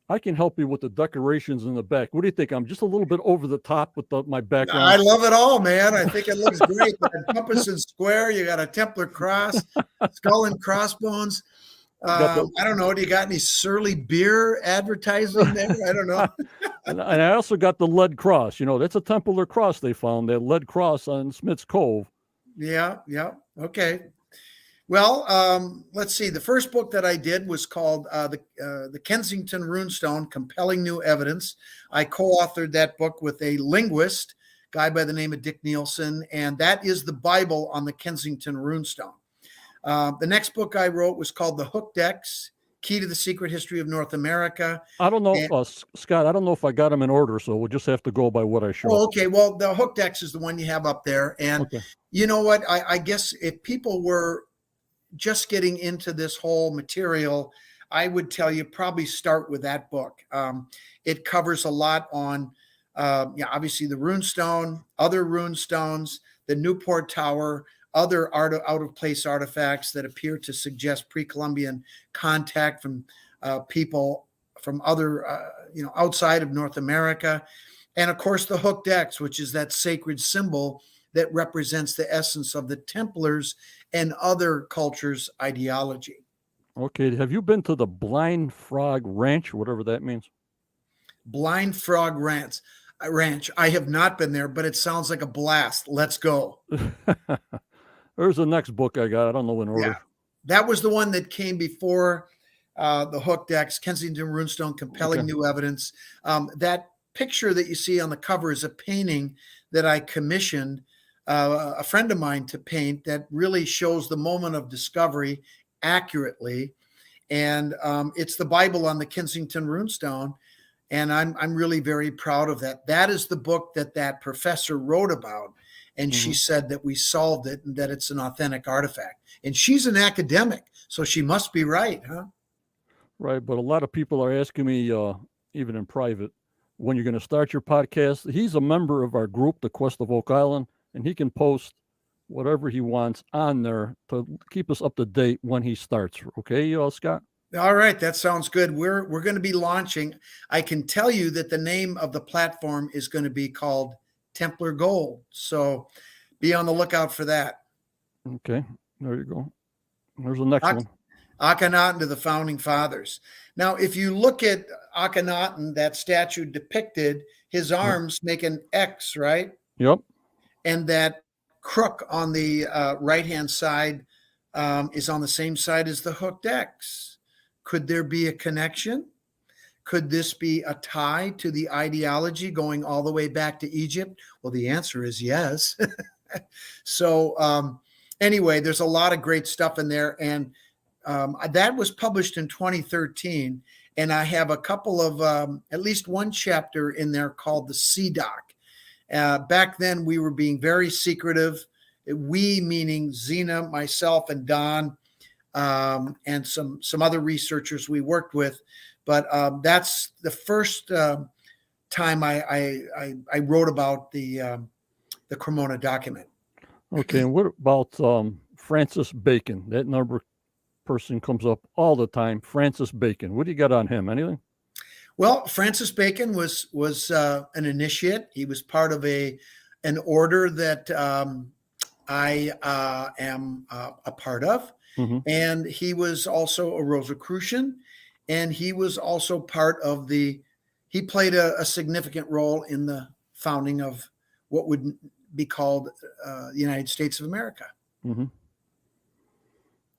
I can help you with the decorations in the back. What do you think? I'm just a little bit over the top with my background. I love it all, man. I think it looks great. You got a compass and square. You got a Templar cross, skull and crossbones. I don't know. Do you got any Surly beer advertising there? I don't know. And I also got the lead cross. That's a Templar cross they found, that lead cross on Smith's Cove. Yeah. Okay. Well, let's see. The first book that I did was called the Kensington Runestone: Compelling New Evidence. I co-authored that book with a linguist, guy by the name of Dick Nielsen, and that is the Bible on the Kensington Runestone. The next book I wrote was called The Hooked X: Key to the Secret History of North America. I don't know, And, Scott. I don't know if I got them in order, so we'll just have to go by what I show. oh, okay. Well, the Hooked X is the one you have up there, and Okay. you know what? I guess if people were just getting into this whole material, I would tell you probably start with that book. It covers a lot on, obviously the runestone, other runestones, the Newport Tower, other out of place artifacts that appear to suggest pre-Columbian contact from people from other, outside of North America. And of course, the Hooked X, which is that sacred symbol that represents the essence of the Templars and other cultures' ideology. Okay. Have you been to the Blind Frog Ranch, whatever that means? Blind Frog Ranch. I have not been there, but it sounds like a blast. Let's go. There's the next book I got. I don't know in order. Yeah, that was the one that came before the Hooked X, Kensington Runestone: Compelling New Evidence. That picture that you see on the cover is a painting that I commissioned a friend of mine to paint that really shows the moment of discovery accurately. And it's the Bible on the Kensington Runestone. And I'm really very proud of that. That is the book that professor wrote about. And she said that we solved it and that it's an authentic artifact. And she's an academic, so she must be right, huh? Right. But a lot of people are asking me, even in private, when you're going to start your podcast. He's a member of our group, the Quest of Oak Island, and he can post whatever he wants on there to keep us up to date when he starts. Okay, Scott? All right, that sounds good. We're going to be launching. I can tell you that the name of the platform is going to be called Templar Gold. So be on the lookout for that. Okay, there you go. There's the next one. Akhenaten to the Founding Fathers. Now, if you look at Akhenaten, that statue depicted, his arms make an X, right? Yep. And that crook on the right-hand side is on the same side as the Hooked X. Could there be a connection? Could this be a tie to the ideology going all the way back to Egypt? Well, the answer is yes. So anyway, there's a lot of great stuff in there. And that was published in 2013. And I have a couple of, at least one chapter in there called the CDOC. Back then, we were being very secretive. We, meaning Zena, myself, and Don, and some other researchers we worked with. But that's the first time I wrote about the Cremona document. Okay, and what about Francis Bacon? That number person comes up all the time. Francis Bacon. What do you got on him? Anything? Well, Francis Bacon was an initiate. He was part of an order that I am a part of. Mm-hmm. And he was also a Rosicrucian, and he was also part of he played a significant role in the founding of what would be called the United States of America. Mm-hmm.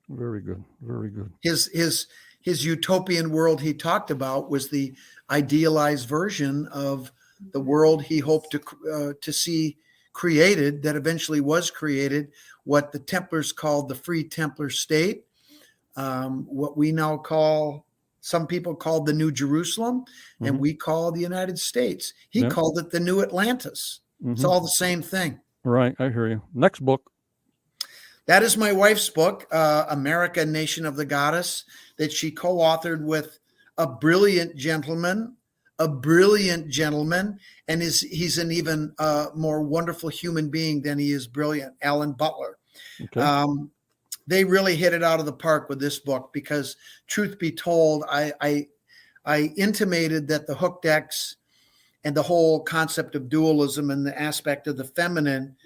Very good. Very good. His utopian world he talked about was the idealized version of the world he hoped to see created, that eventually was created, what the Templars called the Free Templar State, what we now call, some people called the New Jerusalem, and we call the United States. He called it the New Atlantis. It's all the same thing. Right, I hear you. Next book. That is my wife's book, America, Nation of the Goddess, that she co-authored with a brilliant gentleman, and he's an even more wonderful human being than he is brilliant, Alan Butler. Okay. They really hit it out of the park with this book because, truth be told, I intimated that the Hooked X and the whole concept of dualism and the aspect of the feminine,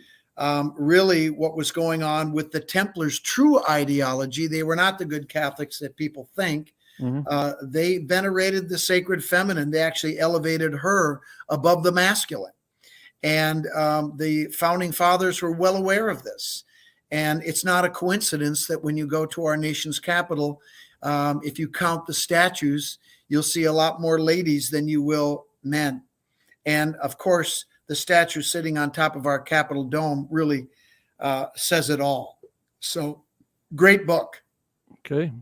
really what was going on with the Templars' true ideology. They were not the good Catholics that people think. Mm-hmm. They venerated the sacred feminine. They actually elevated her above the masculine. And the founding fathers were well aware of this. And it's not a coincidence that when you go to our nation's capital, if you count the statues, you'll see a lot more ladies than you will men. And of course, the statue sitting on top of our Capitol dome really says it all. So, great book. Okay.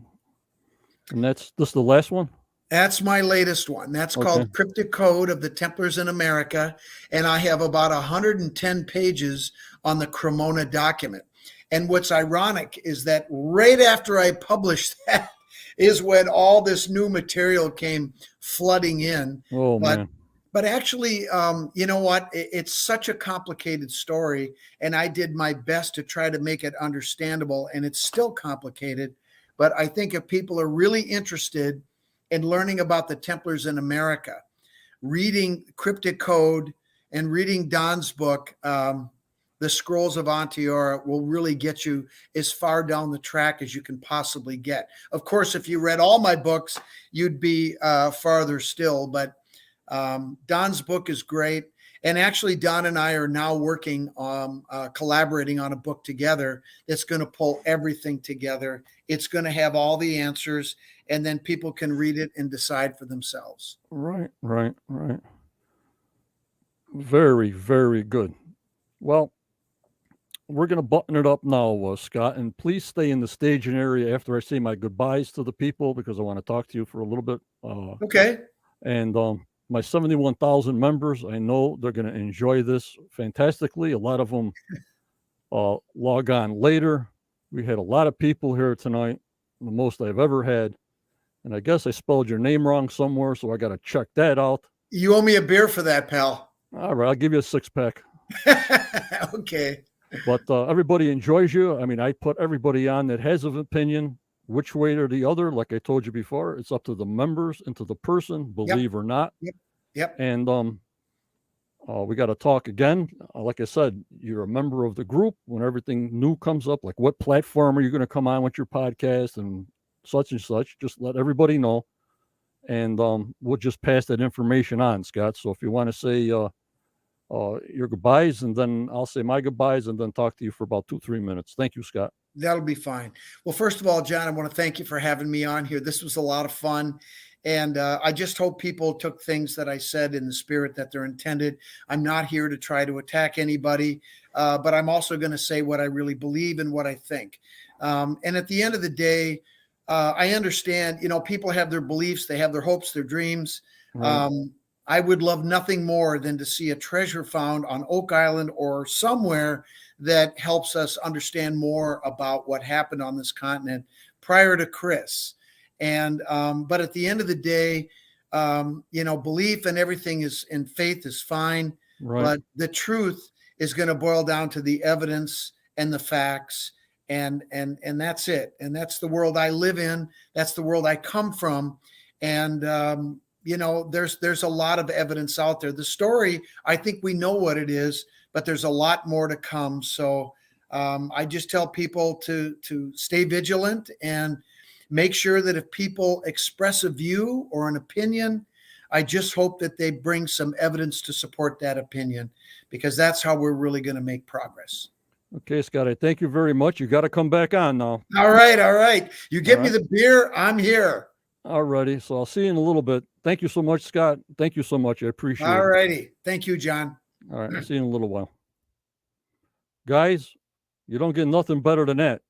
And this the last one? That's my latest one. That's Okay. called Cryptic Code of the Templars in America. And I have about 110 pages on the Cremona document. And what's ironic is that right after I published that is when all this new material came flooding in. Oh, man. But actually, you know what? It's such a complicated story, and I did my best to try to make it understandable, and it's still complicated. But I think if people are really interested in learning about the Templars in America, reading Cryptic Code and reading Don's book, The Scrolls of Onteora, will really get you as far down the track as you can possibly get. Of course, if you read all my books, you'd be farther still, but Don's book is great. And actually, Don and I are now working on collaborating on a book together that's going to pull everything together. It's going to have all the answers, and then people can read it and decide for themselves. Right. Very, very good. Well, we're going to button it up now, Scott, and please stay in the staging area after I say my goodbyes to the people, because I want to talk to you for a little bit. Okay. And my 71,000 members, I know they're going to enjoy this fantastically. A lot of them log on later. We had a lot of people here tonight, the most I've ever had. And I guess I spelled your name wrong somewhere, so I got to check that out. You owe me a beer for that, pal. All right, I'll give you a 6-pack. Okay. But everybody enjoys you. I mean, I put everybody on that has an opinion, which way or the other. Like I told you before, it's up to the members and to the person, believe or not. Yep. And we got to talk again. Like I said, you're a member of the group. When everything new comes up, like what platform are you going to come on with your podcast and such, just let everybody know. And we'll just pass that information on, Scott. So if you want to say your goodbyes, and then I'll say my goodbyes, and then talk to you for about 2-3 minutes. Thank you, Scott. That'll be fine. Well, first of all, John, I want to thank you for having me on here. This was a lot of fun. And I just hope people took things that I said in the spirit that they're intended. I'm not here to try to attack anybody, but I'm also going to say what I really believe and what I think. And at the end of the day, I understand, people have their beliefs, they have their hopes, their dreams. Right. I would love nothing more than to see a treasure found on Oak Island or somewhere that helps us understand more about what happened on this continent prior to Chris. And but at the end of the day, belief and everything is, and faith is fine. Right. But the truth is going to boil down to the evidence and the facts, and that's it. And that's the world I live in. That's the world I come from. And there's a lot of evidence out there. The story, I think we know what it is, but there's a lot more to come. So I just tell people to stay vigilant and make sure that if people express a view or an opinion, I just hope that they bring some evidence to support that opinion, because that's how we're really going to make progress. Okay, Scott, I thank you very much. You got to come back on now. All right. You give me the beer, I'm here. All righty. So I'll see you in a little bit. Thank you so much, Scott. Thank you so much. I appreciate it. All righty. Thank you, John. All right. I'll see you in a little while. Guys, you don't get nothing better than that.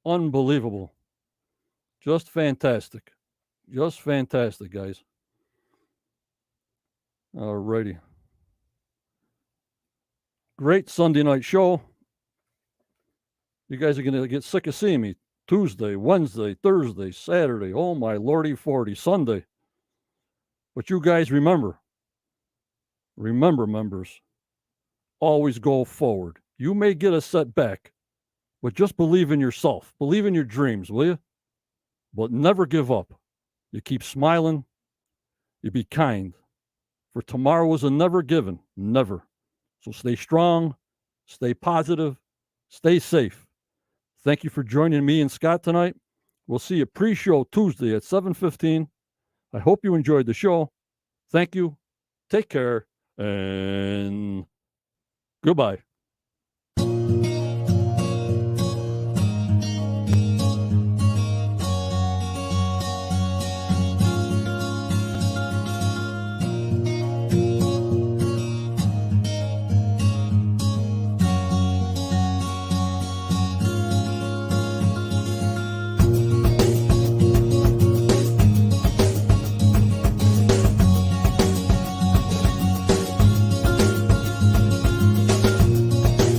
Unbelievable. Just fantastic. Just fantastic, guys. All righty. Great Sunday night show. You guys are going to get sick of seeing me. Tuesday, Wednesday, Thursday, Saturday. Oh, my lordy 40, Sunday. But you guys remember, members, always go forward. You may get a setback, but just believe in yourself. Believe in your dreams, will you? But never give up. You keep smiling. You be kind. For tomorrow is a never given. Never. So stay strong. Stay positive. Stay safe. Thank you for joining me and Scott tonight. We'll see you pre-show Tuesday at 7:15. I hope you enjoyed the show. Thank you. Take care. And goodbye.